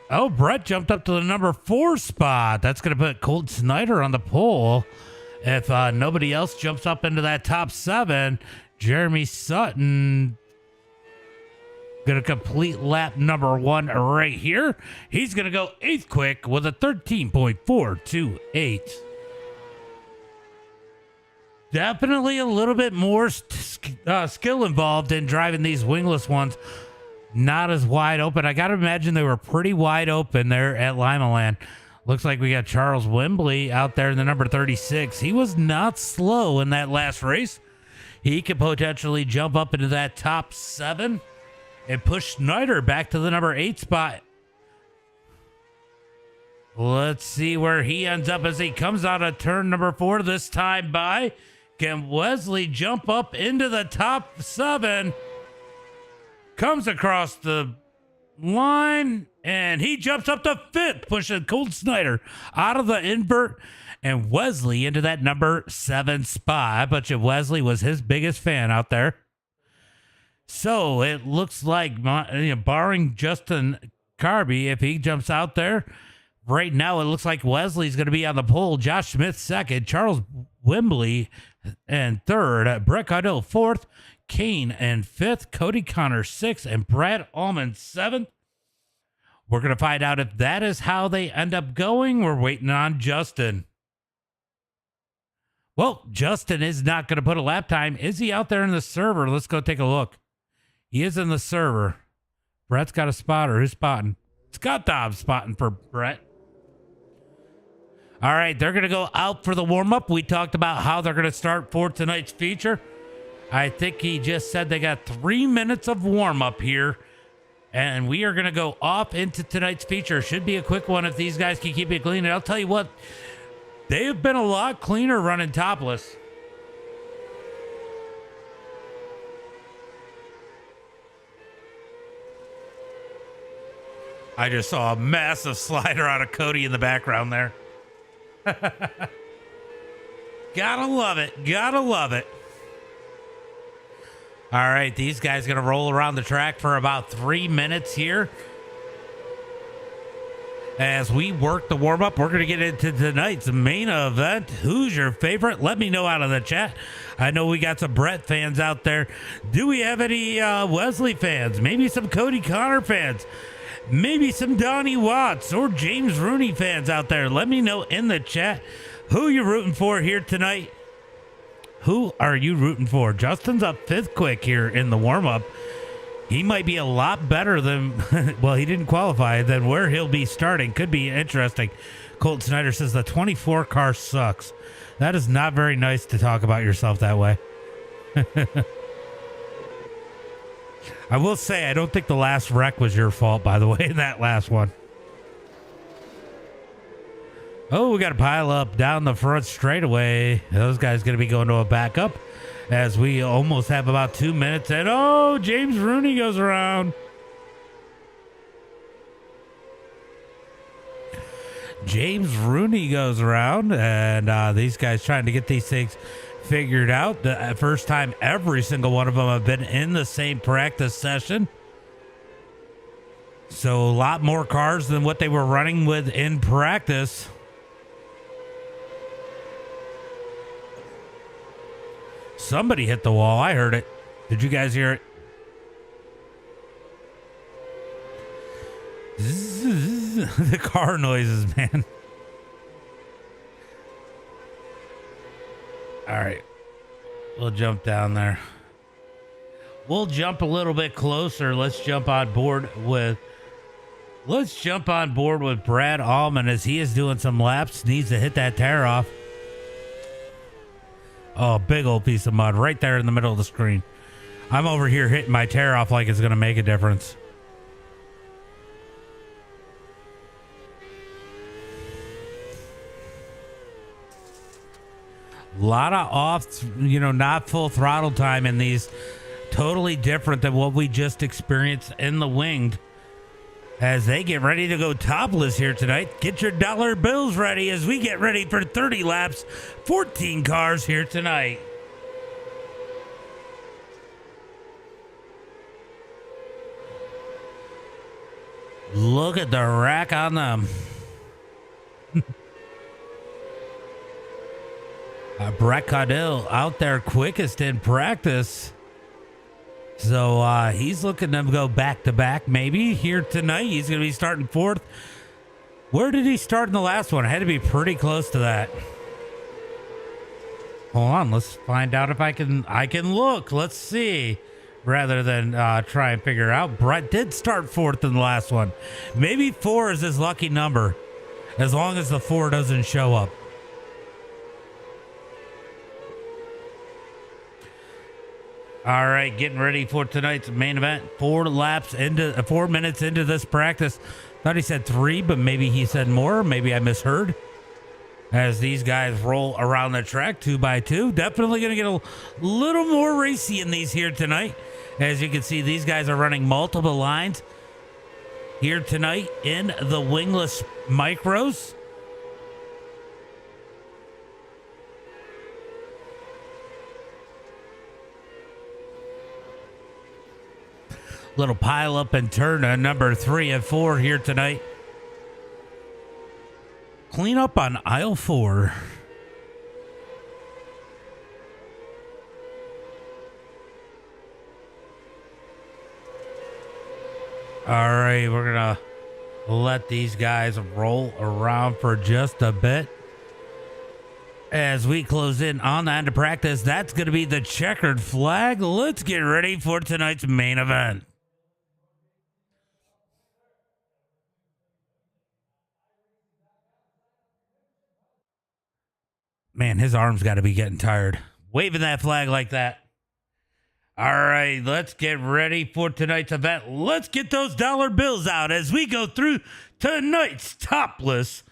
Oh, Brett jumped up to the number 4 spot. That's going to put Colt Snyder on the pole. If nobody else jumps up into that top 7, Jeremy Sutton Gonna complete lap number 1 right here. He's gonna go 8th quick with a 13.428. Definitely a little bit more skill involved in driving these wingless ones. Not as wide open. I gotta imagine they were pretty wide open there at Limaland. Looks like we got Charles Wembley out there in the number 36. He was not slow in that last race. He could potentially jump up into that top 7 and push Snyder back to the number 8 spot. Let's see where he ends up as he comes out of turn number 4 this time by. Can Wesley jump up into the top 7? Comes across the line and he jumps up to 5th, pushing Colt Snyder out of the invert and Wesley into that number 7 spot. I bet you Wesley was his biggest fan out there. So it looks like, barring Justin Carby, if he jumps out there, right now it looks like Wesley's going to be on the pole. Josh Smith 2nd, Charles Wembley and 3rd, Brett Caudill 4th, Kane and 5th, Cody Connor 6th, and Brad Allman 7th. We're going to find out if that is how they end up going. We're waiting on Justin. Well, Justin is not going to put a lap time. Is he out there in the server? Let's go take a look. He is in the server. Brett's got a spotter. Who's spotting? Scott Dobbs spotting for Brett. All right, they're going to go out for the warm-up. We talked about how they're going to start for tonight's feature. I think he just said they got 3 minutes of warm-up here, and we are going to go off into tonight's feature. Should be a quick one if these guys can keep it clean. And I'll tell you what, they have been a lot cleaner running topless. I just saw a massive slider out of Cody in the background there. Gotta love it. Gotta love it. All right, these guys going to roll around the track for about 3 minutes here. As we work the warm-up, we're going to get into tonight's main event. Who's your favorite? Let me know out of the chat. I know we got some Brett fans out there. Do we have any Wesley fans? Maybe some Cody Connor fans? Maybe some Donnie Watts or James Rooney fans out there. Let me know in the chat who you're rooting for here tonight. Who are you rooting for? Justin's up 5th quick here in the warm-up. He might be a lot better than, well, he didn't qualify, than where he'll be starting. Could be interesting. Colt Snyder says the 24 car sucks. That is not very nice to talk about yourself that way. I will say, I don't think the last wreck was your fault, by the way, in that last one. Oh, we got to pile up down the front straightaway. Those guys going to be going to a backup as we almost have about 2 minutes. And, oh, James Rooney goes around. James Rooney goes around, and these guys trying to get these things figured out. The first time every single one of them have been in the same practice session. So a lot more cars than what they were running with in practice. Somebody hit the wall. I heard it. Did you guys hear it? The car noises, man. All right. We'll jump down there. We'll jump a little bit closer. Let's jump on board with Brad Allman as he is doing some laps. Needs to hit that tire off. Oh, big old piece of mud right there in the middle of the screen. I'm over here hitting my tire off like it's going to make a difference. A lot of off, not full throttle time in these. Totally different than what we just experienced in the winged. As they get ready to go topless here tonight. Get your dollar bills ready as we get ready for 30 laps, 14 cars here tonight. Look at the rack on them. Brett Caudill out there quickest in practice. So he's looking to go back to back maybe here tonight. He's going to be starting fourth. Where did he start in the last one? I had to be pretty close to that. Hold on, let's find out if I can look. Let's see. Rather than try and figure out. Brett did start fourth in the last one. Maybe 4 is his lucky number. As long as the 4 doesn't show up. All right, getting ready for tonight's main event. 4 minutes into this practice. Thought he said 3, but maybe he said more. Maybe I misheard. As these guys roll around the track 2x2. Definitely going to get a little more racy in these here tonight. As you can see, these guys are running multiple lines here tonight in the wingless micros. Little pile up and turn number 3 and 4 here tonight. Clean up on aisle 4. All right, we're gonna let these guys roll around for just a bit. As we close in on the end of practice, that's gonna be the checkered flag. Let's get ready for tonight's main event. Man, his arm's got to be getting tired. Waving that flag like that. All right, let's get ready for tonight's event. Let's get those dollar bills out as we go through tonight's topless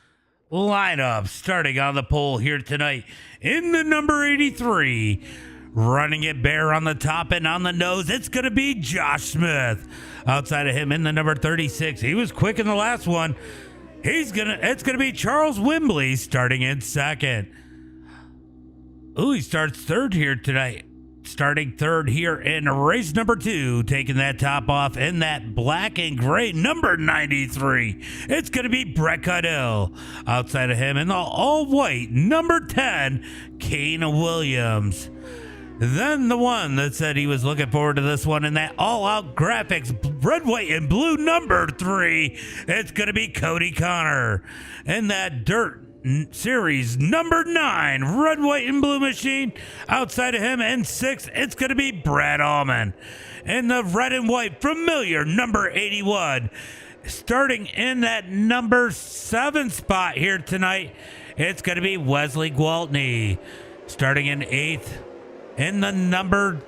lineup. Starting on the pole here tonight in the number 83. Running it bare on the top and on the nose, it's going to be Josh Smith. Outside of him in the number 36. He was quick in the last one. It's going to be Charles Wimbley starting in second. Ooh, he starts third here tonight. Starting third here in race number 2. Taking that top off in that black and gray number 93. It's going to be Brett Caudill. Outside of him in the all-white number 10, Kane Williams. Then the one that said he was looking forward to this one in that all-out graphics red, white, and blue number 3. It's going to be Cody Connor. In that dirt series number 9 red, white, and blue machine. Outside of him in 6, it's going to be Brad Allman. In the red and white familiar number 81. Starting in that number 7 spot here tonight, it's going to be Wesley Gwaltney. Starting in 8th in the number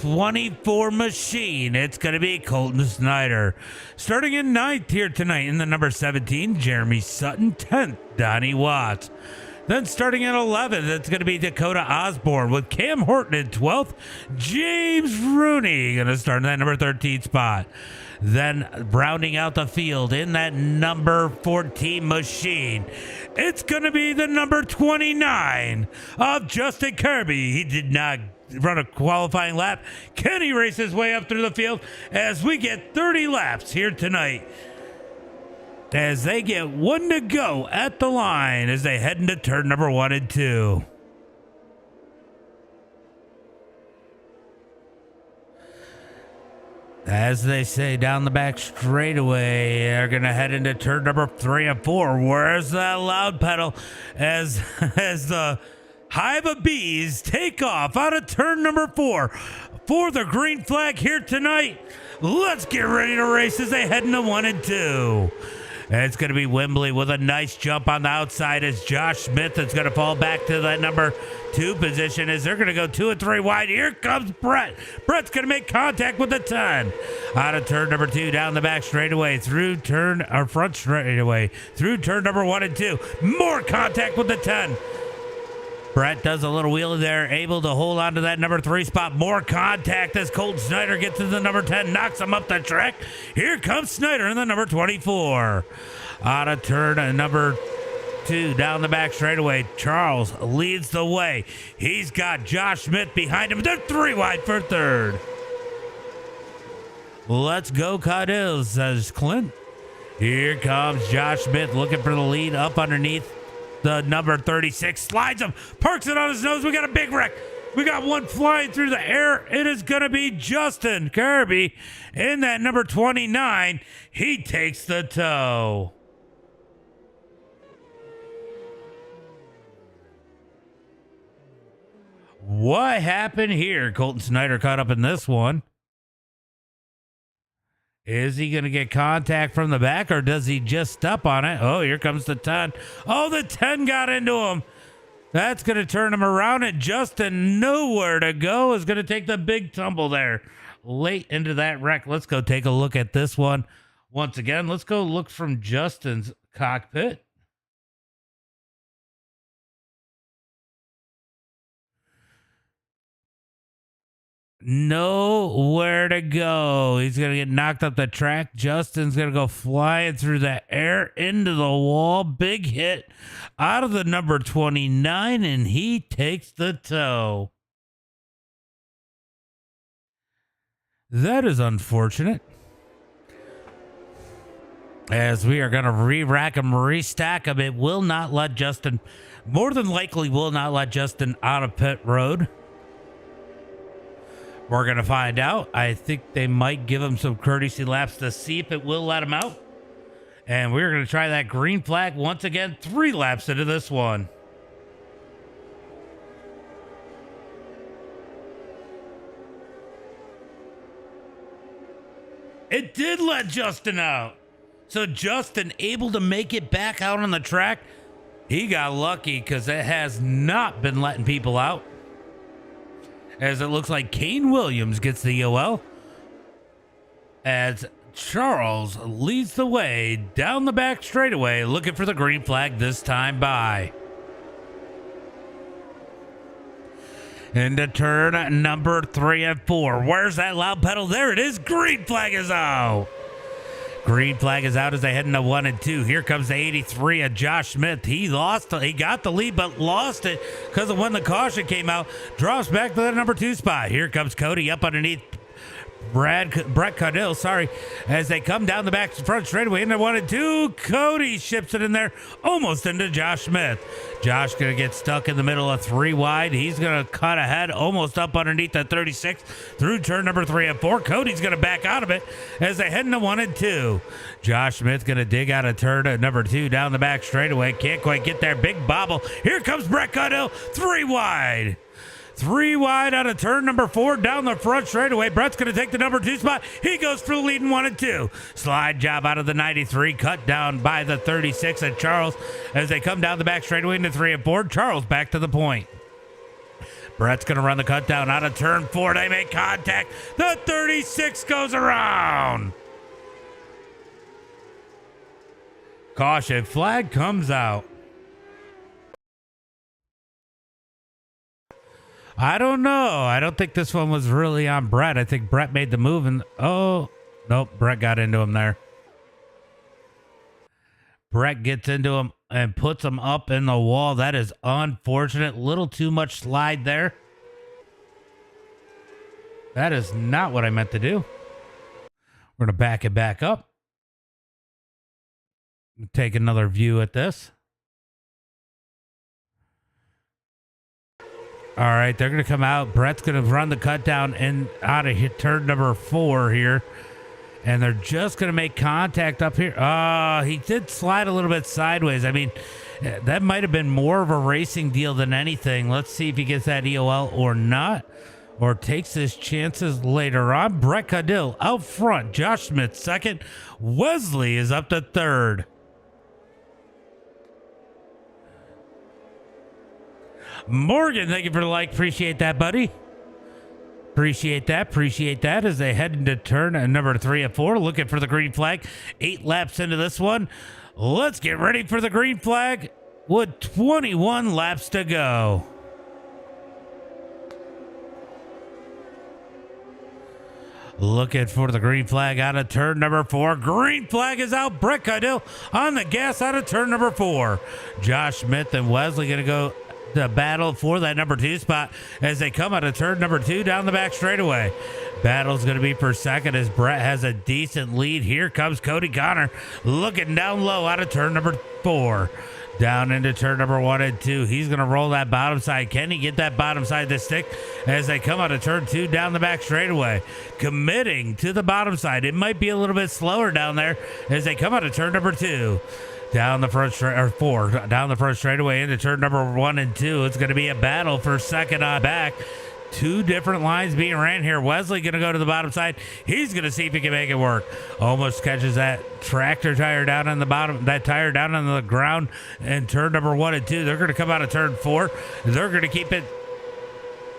24 machine, it's going to be Colton Snyder. Starting in 9th here tonight in the number 17, Jeremy Sutton. 10th, Donnie Watts. Then starting at 11th, it's going to be Dakota Osborne with Cam Horton in 12th. James Rooney going to start in that number 13 spot. Then rounding out the field in that number 14 machine, it's going to be the number 29 of Justin Kirby. He did not run a qualifying lap. Can he race his way up through the field as we get 30 laps here tonight? As they get 1 to go at the line as they head into turn number 1 and 2. As they say, down the back straightaway, they're going to head into turn number 3 and 4. Where's that loud pedal as the hive of bees take off out of turn number 4 for the green flag here tonight. Let's get ready to race as they head into 1 and 2. And it's going to be Wimbley with a nice jump on the outside as Josh Smith is going to fall back to that number 2 position as they're going to go 2 and 3 wide. Here comes Brett. Brett's going to make contact with the 10. Out of turn number 2, down the back straightaway, through turn, or front straightaway, through turn number 1 and 2. More contact with the 10. Brett does a little wheelie there, able to hold on to that number 3 spot. More contact as Colton Snyder gets to the number 10, knocks him up the track. Here comes Snyder in the number 24. Out of turn number 2, down the back straightaway. Charles leads the way. He's got Josh Smith behind him. They're 3 wide for third. Let's go, Caudill, says Clint. Here comes Josh Smith looking for the lead up underneath the number 36, slides him, parks it on his nose. We got a big wreck. We got one flying through the air. It is going to be Justin Kirby in that number 29. He takes the tow. What happened here? Colton Snyder caught up in this one. Is he going to get contact from the back, or does he just step on it? Oh, here comes the 10. Oh, the 10 got into him. That's going to turn him around, and Justin, nowhere to go, is going to take the big tumble there late into that wreck. Let's go take a look at this one once again. Let's go look from Justin's cockpit. Nowhere to go. He's going to get knocked up the track. Justin's going to go flying through the air into the wall. Big hit out of the number 29, and he takes the tow. That is unfortunate, as we are going to re-rack him, restack him. It will not let Justin, more than likely will not let Justin out of pit road. We're going to find out. I think they might give him some courtesy laps to see if it will let him out. And we're going to try that green flag once again, 3 laps into this one. It did let Justin out. So Justin able to make it back out on the track. He got lucky because it has not been letting people out, as it looks like Kane Williams gets the OL, as Charles leads the way down the back straightaway, looking for the green flag this time by. Into turn number 3 and 4. Where's that loud pedal? There it is. Green flag is out. Green flag is out as they head into 1 and 2. Here comes the 83 of Josh Smith. He got the lead, but lost it because of when the caution came out. Drops back to the number 2 spot. Here comes Cody up underneath Brett Caudill, as they come down the back front straightaway into 1 and 2. Cody ships it in there, almost into Josh Smith. Josh gonna get stuck in the middle of 3 wide. He's gonna cut ahead, almost up underneath the 36 through turn number 3 and 4. Cody's gonna back out of it as they head into 1 and 2. Josh Smith gonna dig out of turn at number 2 down the back straightaway. Can't quite get there. Big bobble. Here comes Brett Caudill, 3 wide. 3 wide out of turn number 4 down the front straightaway. Brett's going to take the number 2 spot. He goes for the lead in 1 and 2. Slide job out of the 93, cut down by the 36 at Charles as they come down the back straightaway into 3 and 4. Charles back to the point. Brett's going to run the cut down out of turn 4. They make contact. The 36 goes around. Caution flag comes out. I don't know. I don't think this one was really on Brett. I think Brett made the move and, oh, nope, Brett got into him there. Brett gets into him and puts him up in the wall. That is unfortunate. Little too much slide there. That is not what I meant to do. We're going to back it back up. Take another view at this. All right, they're going to come out. Brett's going to run the cut down and out of turn number 4 here. And they're just going to make contact up here. He did slide a little bit sideways. I mean, that might have been more of a racing deal than anything. Let's see if he gets that EOL or not, or takes his chances later on. Brett Caudill out front. Josh Smith second. Wesley is up to 3rd. Morgan, thank you for the like. Appreciate that, buddy. Appreciate that as they head into turn number 3 and 4, looking for the green flag. 8 laps into this one. Let's get ready for the green flag with 21 laps to go. Looking for the green flag out of turn number 4. Green flag is out. Brett Caudill on the gas out of turn number 4. Josh Smith and Wesley going to go the battle for that number 2 spot as they come out of turn number 2 down the back straightaway. Battle's going to be for second as Brett has a decent lead. Here comes Cody Connor looking down low out of turn number 4. Down into turn number 1 and 2. He's going to roll that bottom side. Can he get that bottom side to stick as they come out of turn 2 down the back straightaway? Committing to the bottom side. It might be a little bit slower down there as they come out of turn number 2. Down the front straight or 4 down the front straightaway into turn number 1 and 2. It's going to be a battle for second on back. 2 different lines being ran here. Wesley going to go to the bottom side. He's going to see if he can make it work. Almost catches that tractor tire down on the bottom, that tire down on the ground in turn number 1 and 2. They're going to come out of turn 4. They're going to keep it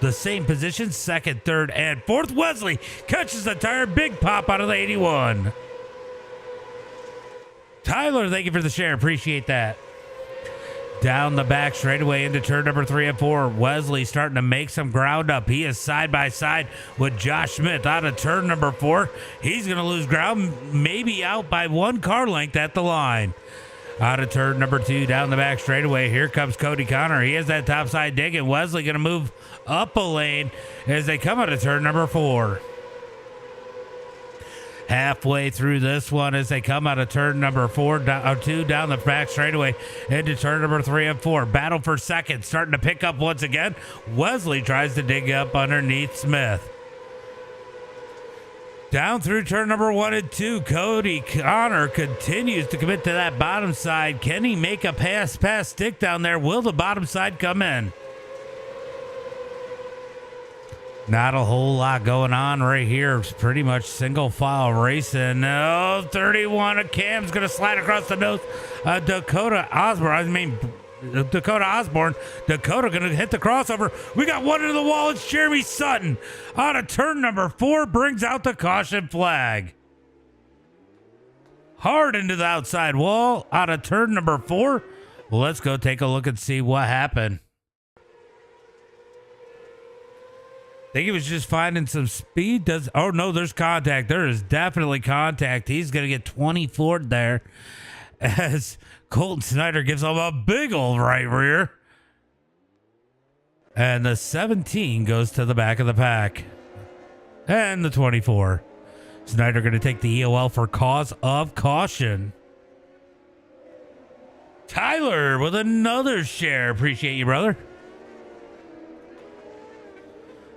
the same position, second, third, and fourth. Wesley catches the tire. Big pop out of the 81. Tyler, thank you for the share. Appreciate that. Down the back straightaway into turn number 3 and 4. Wesley starting to make some ground up. He is side by side with Josh Smith out of turn number 4. He's going to lose ground, maybe out by 1 car length at the line. Out of turn number 2 down the back straightaway. Here comes Cody Connor. He has that top side dig, and Wesley going to move up a lane as they come out of turn number 4. Halfway through this one as they come out of turn number 2 down the back straightaway into turn number 3 and 4. Battle for second, starting to pick up once again. Wesley tries to dig up underneath Smith. Down through turn number 1 and 2, Cody Connor continues to commit to that bottom side. Can he make a pass stick down there? Will the bottom side come in? Not a whole lot going on right here. It's pretty much single file racing. Oh, 31 of Cam's going to slide across the nose. Dakota Osborne going to hit the crossover. We got one into the wall. It's Jeremy Sutton out of turn number 4. Brings out the caution flag. Hard into the outside wall out of turn number 4. Well, let's go take a look and see what happened. Think he was just finding some speed. Oh no, there's contact. There is definitely contact. He's gonna get 24'd there as Colton Snyder gives him a big old right rear. And the 17 goes to the back of the pack. And the 24. Snyder gonna take the EOL for cause of caution. Tyler with another share. Appreciate you, brother.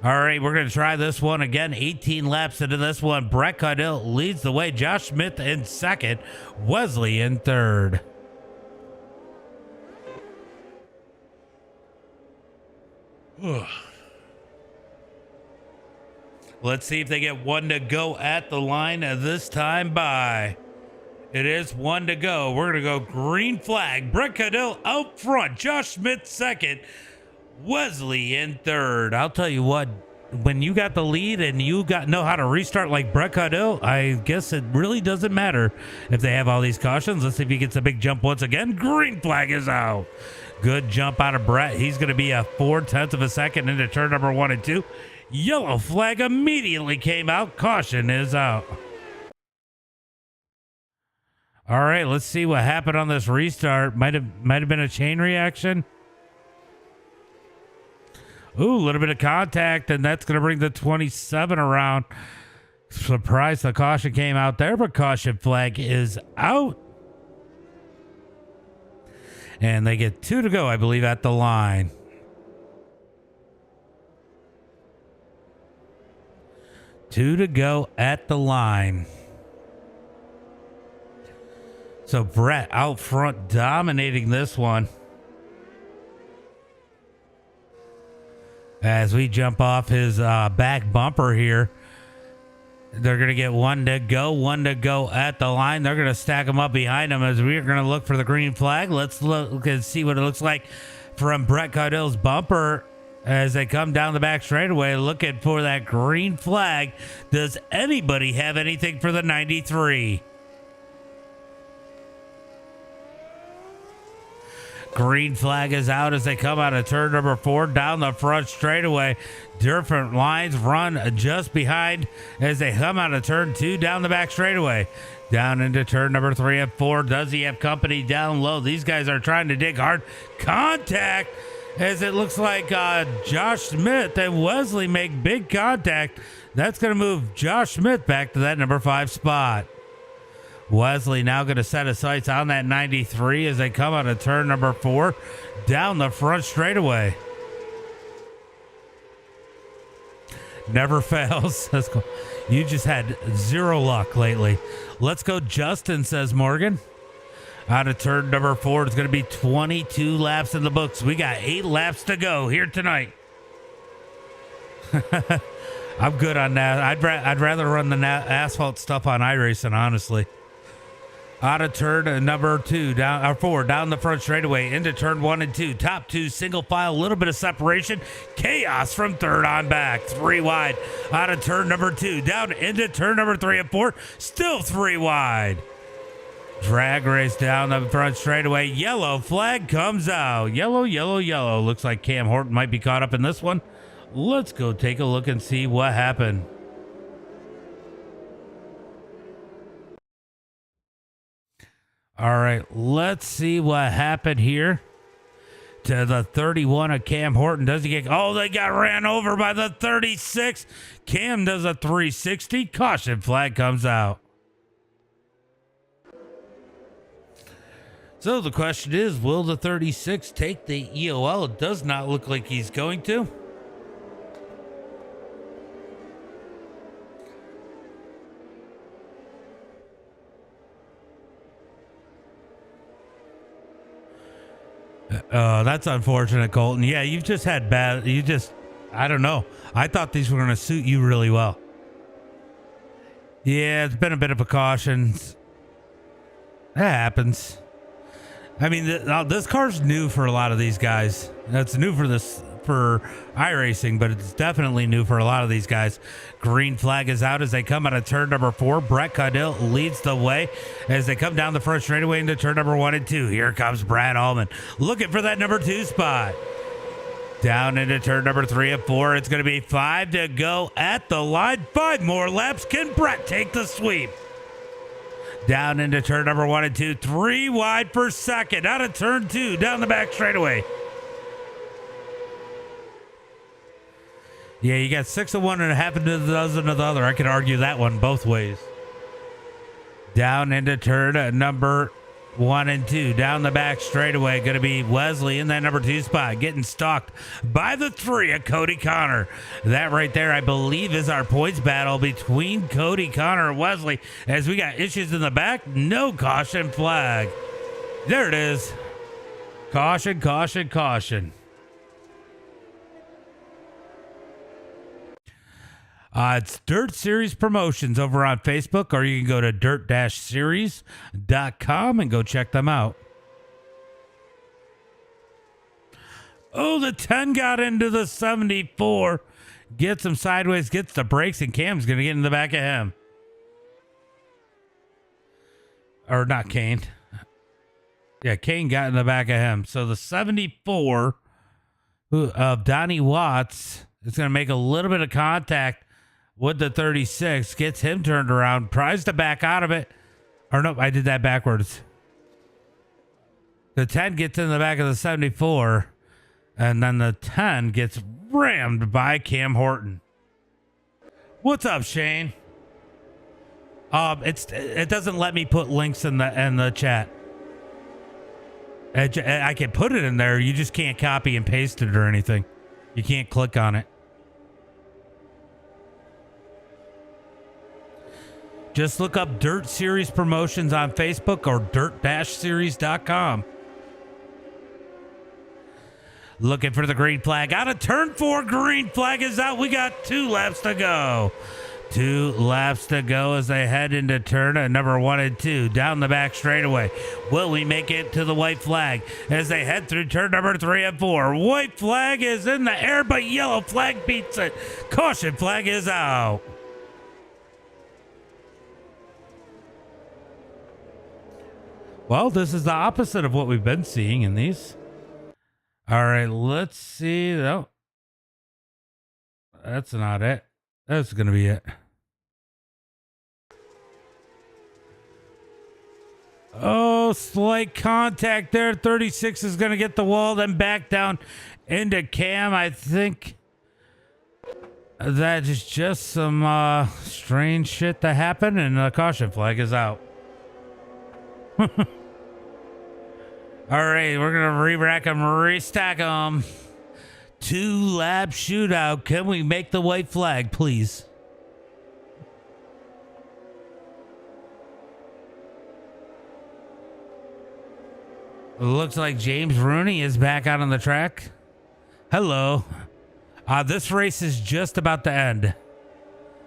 All right, we're going to try this one again. 18 laps into this one. Brett Caudill leads the way. Josh Smith in second. Wesley in third. Let's see if they get 1 to go at the line this time by. It is 1 to go. We're going to go green flag. Brett Caudill out front. Josh Smith second. Wesley in third. I'll tell you what, when you got the lead and you know how to restart like Brett Caudill, I guess it really doesn't matter if they have all these cautions. Let's see if he gets a big jump once again. Green flag is out. Good jump out of Brett. He's going to be a 0.4 of a second into turn number 1 and 2. Yellow flag immediately came out. Caution is out. All right, let's see what happened on this restart. Might have been a chain reaction. Ooh, a little bit of contact, and that's going to bring the 27 around. Surprised the caution came out there, but caution flag is out. And they get 2 to go, I believe, at the line. Two to go at the line. So Brett out front dominating this one. As we jump off his back bumper here, they're going to get 1 to go at the line. They're going to stack them up behind them as we're going to look for the green flag. Let's look and see what it looks like from Brett Caudill's bumper as they come down the back straightaway looking for that green flag. Does anybody have anything for the 93? Green flag is out as they come out of turn number 4 down the front straightaway. Different lines run just behind as they come out of turn 2 down the back straightaway. Down into turn number 3 and 4. Does he have company down low? These guys are trying to dig hard. Contact as it looks like Josh Smith and Wesley make big contact. That's going to move Josh Smith back to that number 5 spot. Wesley now going to set his sights on that 93 as they come out of turn number 4 down the front straightaway. Never fails. That's cool. You just had zero luck lately. Let's go, Justin, says Morgan. Out of turn number 4, it's going to be 22 laps in the books. We got 8 laps to go here tonight. I'm good on that. I'd rather run the asphalt stuff on iRacing, honestly. Out of turn number 4, down the front straightaway into turn 1 and 2. Top 2 single file, a little bit of separation. Chaos from third on back. 3 wide. Out of turn number 2, down into turn number 3 and 4. Still 3 wide. Drag race down the front straightaway. Yellow flag comes out. Yellow, yellow, yellow. Looks like Cam Horton might be caught up in this one. Let's go take a look and see what happened. All right, let's see what happened here to the 31 of Cam Horton. Does he get... Oh, they got ran over by the 36. Cam does a 360. Caution flag comes out. So the question is, will the 36 take the EOL? It does not look like he's going to. That's unfortunate, Colton. Yeah, you've just had bad... I don't know. I thought these were going to suit you really well. Yeah, it's been a bit of a caution. That happens. I mean, this car's new for a lot of these guys. It's new for iRacing, but it's definitely new for a lot of these guys. Green flag is out as they come out of turn number 4. Brett Caudill leads the way as they come down the front straightaway into turn number 1 and 2. Here comes Brad Allman looking for that number 2 spot. Down into turn number 3 and 4. It's going to be 5 to go at the line. 5 more laps. Can Brett take the sweep? Down into turn number 1 and 2. 3 wide for second. Out of turn 2. Down the back straightaway. Yeah, you got 6 of one and a half a dozen of the other. I could argue that one both ways. Down into turn number 1 and 2. Down the back straightaway. Going to be Wesley in that number 2 spot. Getting stalked by the 3 of Cody Connor. That right there, I believe, is our points battle between Cody Connor and Wesley. As we got issues in the back. No caution flag. There it is. Caution, caution, caution. It's Dirt Series Promotions over on Facebook, or you can go to dirt-series.com and go check them out. Oh, the 10 got into the 74. Gets him sideways, gets the brakes, and Cam's going to get in the back of him. Or not Kane. Yeah, Kane got in the back of him. So the 74 of Donnie Watts is going to make a little bit of contact with the 36, gets him turned around, tries to back out of it. Or no, I did that backwards. The 10 gets in the back of the 74, and then the 10 gets rammed by Cam Horton. What's up, Shane? It doesn't let me put links in the chat. I can put it in there. You just can't copy and paste it or anything. You can't click on it. Just look up Dirt Series Promotions on Facebook or dirt-series.com. Looking for the green flag. Out of turn 4, green flag is out. We got 2 laps to go. 2 laps to go as they head into turn number 1 and 2. Down the back straightaway. Will we make it to the white flag as they head through turn number 3 and 4? White flag is in the air, but yellow flag beats it. Caution flag is out. Well, this is the opposite of what we've been seeing in these. All right, let's see. Oh, that's not it. That's going to be it. Oh, slight contact there. 36 is going to get the wall, then back down into Cam. I think that is just some strange shit that happened, and the caution flag is out. All right, we're going to re-rack them, restack them. 2-lap shootout. Can we make the white flag, please? Looks like James Rooney is back out on the track. Hello. This race is just about to end.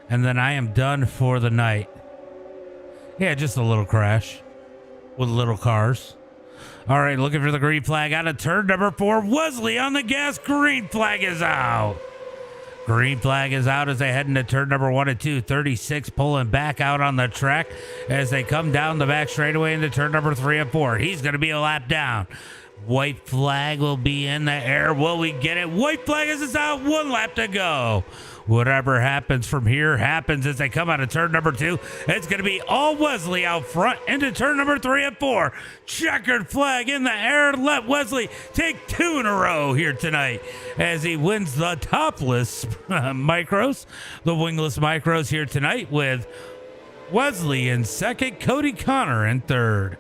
And then I am done for the night. Yeah, just a little crash with little cars. All right, looking for the green flag out of turn number 4. Wesley on the gas. Green flag is out. Green flag is out as they head into turn number 1 and 2. 36 pulling back out on the track as they come down the back straightaway into turn number 3 and 4. He's going to be a lap down. White flag will be in the air. Will we get it? White flag is out. 1 lap to go. Whatever happens from here happens as they come out of turn number 2. It's going to be all Wesley out front into turn number 3 and 4. Checkered flag in the air. Let Wesley take 2 in a row here tonight as he wins the topless micros, the wingless micros here tonight with Wesley in second, Cody Connor in third.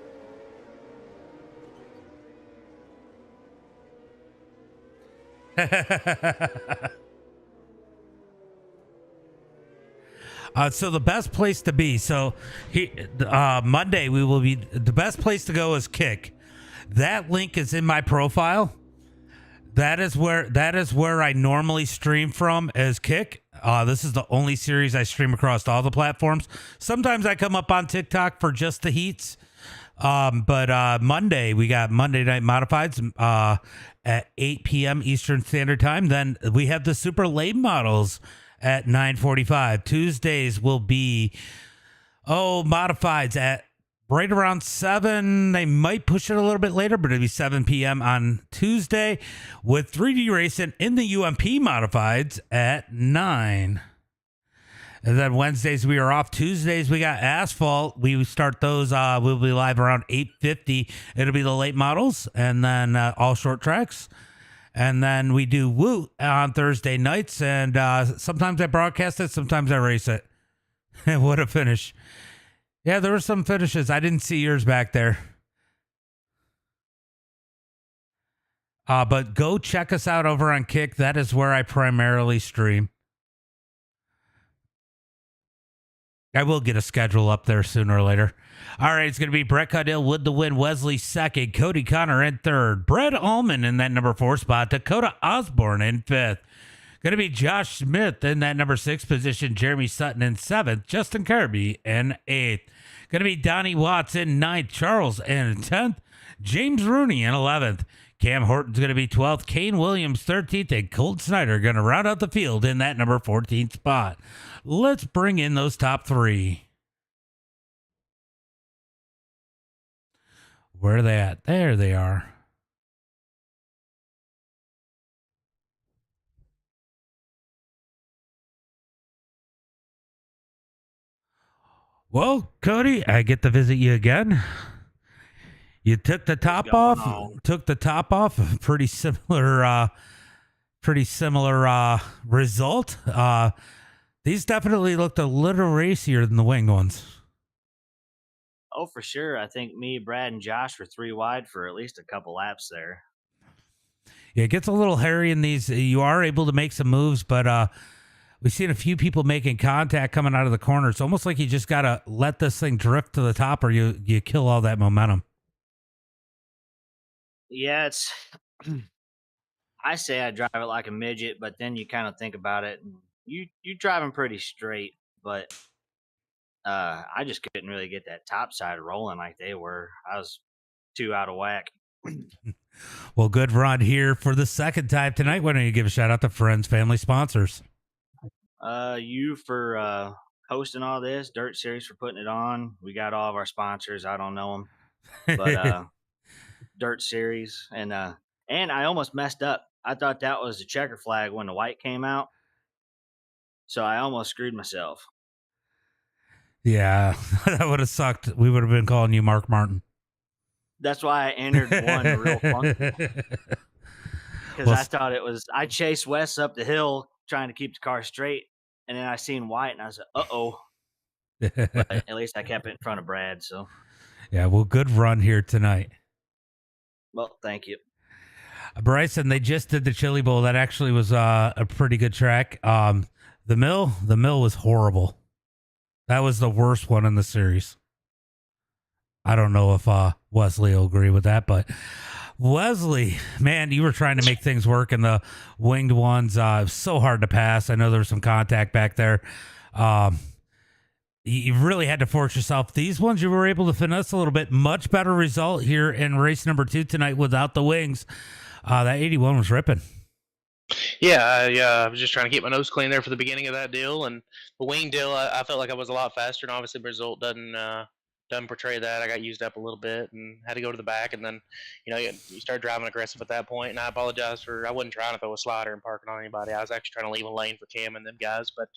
So the best place to be. So Monday we will be. The best place to go is Kick. That link is in my profile. That is where I normally stream from is Kick. This is the only series I stream across all the platforms. Sometimes I come up on TikTok for just the heats. But Monday we got Monday Night Modifieds at 8 p.m. Eastern Standard Time. Then we have the Super Late Models at 9:45. Tuesdays will be modifieds at right around 7. They might push it a little bit later, but it'll be 7 p.m. on Tuesday with 3D Racing in the UMP modifieds at 9. And then Wednesdays we are off. Tuesdays we got Asphalt. We start those. We'll be live around 8:50. It'll be the late models and then all short tracks. And then we do Woot on Thursday nights. And sometimes I broadcast it. Sometimes I race it. What a finish. Yeah, there were some finishes. I didn't see yours back there. But go check us out over on Kick. That is where I primarily stream. I will get a schedule up there sooner or later. All right, it's going to be Brett Caudill with the win. Wesley second. Cody Connor in third. Brett Allman in that number 4 spot. Dakota Osborne in 5th. Going to be Josh Smith in that number 6 position. Jeremy Sutton in 7th. Justin Kirby in 8th. Going to be Donnie Watts in 9th. Charles in 10th. James Rooney in 11th. Cam Horton's going to be 12th. Kane Williams 13th. And Colt Snyder going to round out the field in that number 14th spot. Let's bring in those top 3. Where are they at? There they are. Well, Cody, I get to visit you again. You took the top off. Took the top off. Pretty similar result. These definitely looked a little racier than the winged ones. Oh, for sure. I think me, Brad, and Josh were 3 wide for at least a couple laps there. Yeah, it gets a little hairy in these. You are able to make some moves, but we've seen a few people making contact coming out of the corner. It's almost like you just got to let this thing drift to the top or you kill all that momentum. Yeah, it's... I say I drive it like a midget, but then you kind of think about it. And you driving pretty straight, but I just couldn't really get that top side rolling like they were. I was too out of whack. Well, good run here for the second time tonight. Why don't you give a shout out to friends, family, sponsors? You for hosting all this, Dirt Series for putting it on. We got all of our sponsors. I don't know them, but Dirt Series and I almost messed up. I thought that was the checker flag when the white came out, so I almost screwed myself. Yeah, that would have sucked. We would have been calling you Mark Martin. That's why I entered one real funky because Well, I thought it was. I chased Wes up the hill trying to keep the car straight, and then I seen white, and I was like, "Uh oh!" But at least I kept it in front of Brad. So, yeah, well, good run here tonight. well, thank you. Bryson, they just did the Chili Bowl. That actually was a pretty good track. The mill was horrible. That was the worst one in the series. I don't know if Wesley will agree with that, but Wesley, man, you were trying to make things work in the winged ones. It was so hard to pass. I know there was some contact back there. You really had to force yourself. These ones you were able to finesse a little bit. Much better result here in race number 2 tonight without the wings. That 81 was ripping. Yeah, I was just trying to keep my nose clean there for the beginning of that deal, and the wing deal, I felt like I was a lot faster, and obviously the result doesn't portray that. I got used up a little bit and had to go to the back, and then you start driving aggressive at that point. And I apologize for I wasn't trying to throw a slider and parking on anybody. I was actually trying to leave a lane for Cam and them guys, but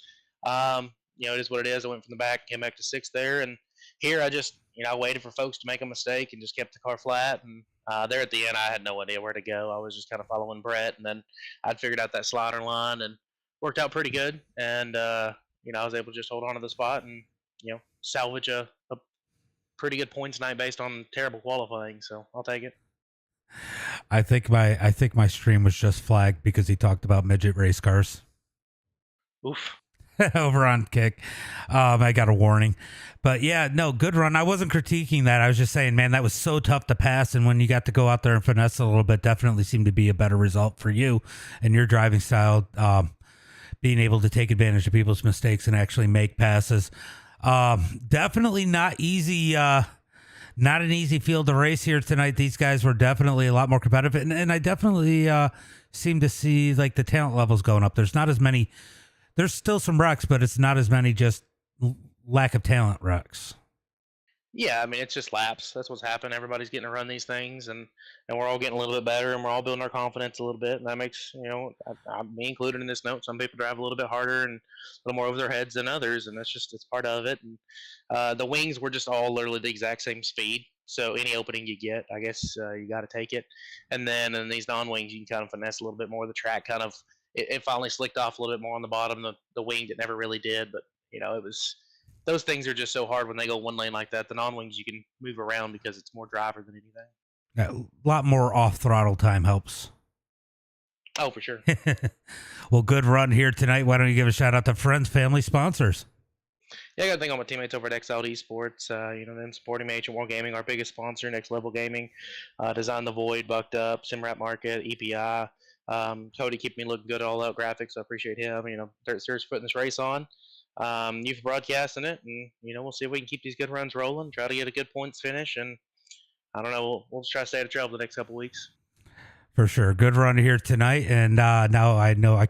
it is what it is. I went from the back, came back to sixth there, and here I just I waited for folks to make a mistake and just kept the car flat. And there at the end, I had no idea where to go. I was just kind of following Brett, and then I'd figured out that slider line and worked out pretty good. And I was able to just hold on to the spot and salvage a pretty good points night based on terrible qualifying. So I'll take it. I think my stream was just flagged because he talked about midget race cars. Oof. Over on Kick. I got a warning. But yeah, no, good run. I wasn't critiquing that. I was just saying, man, that was so tough to pass. And when you got to go out there and finesse a little bit, definitely seemed to be a better result for you and your driving style, being able to take advantage of people's mistakes and actually make passes. Definitely not easy. Not an easy field to race here tonight. These guys were definitely a lot more competitive. And I definitely seem to see like the talent levels going up. There's not as many. There's still some wrecks, but it's not as many just lack of talent wrecks. Yeah, I mean it's just laps. That's what's happened. Everybody's getting to run these things, and we're all getting a little bit better, and we're all building our confidence a little bit, and that makes me included in this note. Some people drive a little bit harder and a little more over their heads than others, and it's part of it. And the wings were just all literally the exact same speed. So any opening you get, I guess you got to take it. And then in these non-wings, you can kind of finesse a little bit more. The track kind of it finally slicked off a little bit more on the bottom. The wing it never really did, but it was. Those things are just so hard when they go one lane like that. The non-wings you can move around because it's more driver than anything. Yeah, a lot more off throttle time helps. Oh, for sure. Well, good run here tonight. Why don't you give a shout out to friends, family, sponsors? Yeah, I got to thank all my teammates over at XL Esports. Them supporting me, Ancient War Gaming, our biggest sponsor, Next Level Gaming, Design the Void, Bucked Up, SimRap Market, EPI. Cody keeping me looking good at All Out Graphics. I appreciate him. Serious putting this race on. You for broadcasting it, and we'll see if we can keep these good runs rolling. Try to get a good points finish, and I don't know. We'll just try to stay out of trouble the next couple weeks. For sure, good run here tonight, and now I know I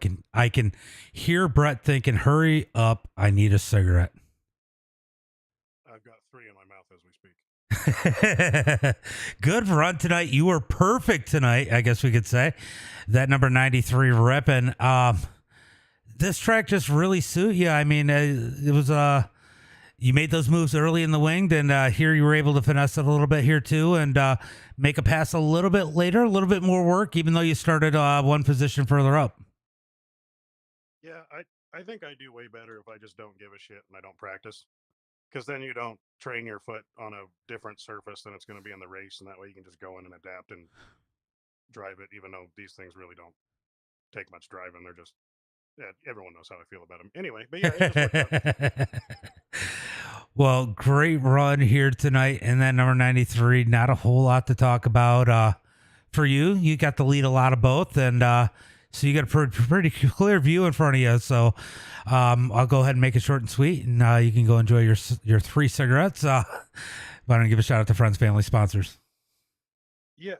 can hear Brett thinking, "Hurry up! I need a cigarette." I've got 3 in my mouth as we speak. Good run tonight. You were perfect tonight, I guess we could say. That number 93 repping. This track just really suit you. I mean, it was you made those moves early in the winged, and here you were able to finesse it a little bit here too, and make a pass a little bit later, a little bit more work, even though you started one position further up. Yeah, I think I do way better if I just don't give a shit and I don't practice, because then you don't train your foot on a different surface than it's going to be in the race, and that way you can just go in and adapt and drive it, even though these things really don't take much driving. They're just everyone knows how I feel about them. Anyway, but yeah, it just worked out. Well, great run here tonight. And then number 93, not a whole lot to talk about. For you, you got to lead a lot of both. And so you got a pretty clear view in front of you. So I'll go ahead and make it short and sweet. And you can go enjoy your 3 cigarettes. Why don't you give a shout out to friends, family, sponsors? Yeah.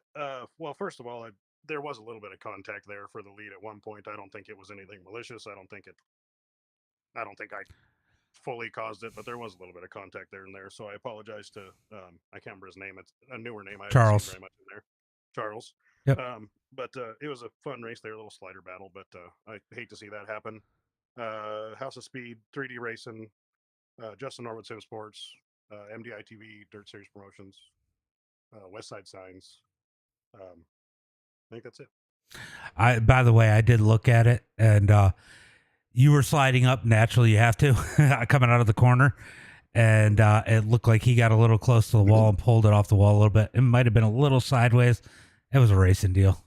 Well, first of all, there was a little bit of contact there for the lead at one point. I don't think it was anything malicious. I don't think I fully caused it, but there was a little bit of contact there and there. So I apologize to I can't remember his name. It's a newer name. I haven't Charles. seen very much in there. Charles. Yep. But it was a fun race there, a little slider battle. But I hate to see that happen. House of Speed, 3D Racing, Justin Norwood Sim Sports, MDiTV, Dirt Series Promotions, West Side Signs. I think that's it. By the way, I did look at it, and you were sliding up. Naturally, you have to coming out of the corner, and it looked like he got a little close to the wall and pulled it off the wall a little bit. It might have been a little sideways. It was a racing deal.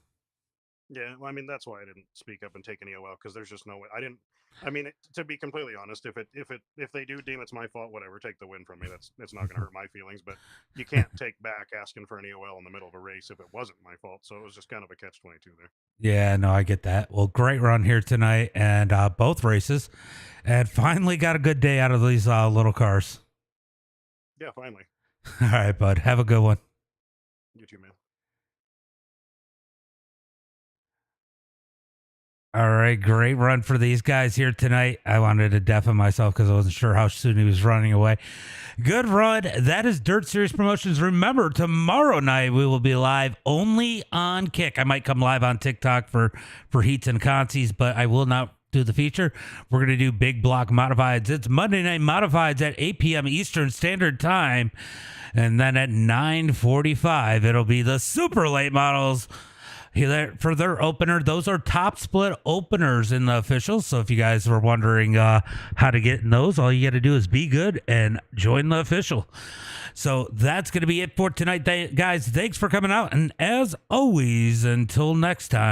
Yeah, well, I mean that's why I didn't speak up and take an EOL, because there's just no way. I didn't. I mean, to be completely honest, if they do deem it's my fault, whatever, take the win from me. It's not going to hurt my feelings. But you can't take back asking for an EOL in the middle of a race if it wasn't my fault. So it was just kind of a catch-22 there. Yeah, no, I get that. Well, great run here tonight, and both races, and finally got a good day out of these little cars. Yeah, finally. All right, bud. Have a good one. You too, man. All right, great run for these guys here tonight. I wanted to deafen myself because I wasn't sure how soon he was running away. Good run. That is Dirt Series Promotions. Remember, tomorrow night we will be live only on Kick. I might come live on TikTok for heats and consies, but I will not do the feature. We're going to do Big Block Modifieds. It's Monday Night Modifieds at 8 p.m. Eastern Standard Time. And then at 9:45, it'll be the super late models for their opener. Those are top split openers in the officials. So if you guys were wondering how to get in those, all you got to do is be good and join the official. So that's going to be it for tonight, guys. Thanks for coming out. And as always, until next time.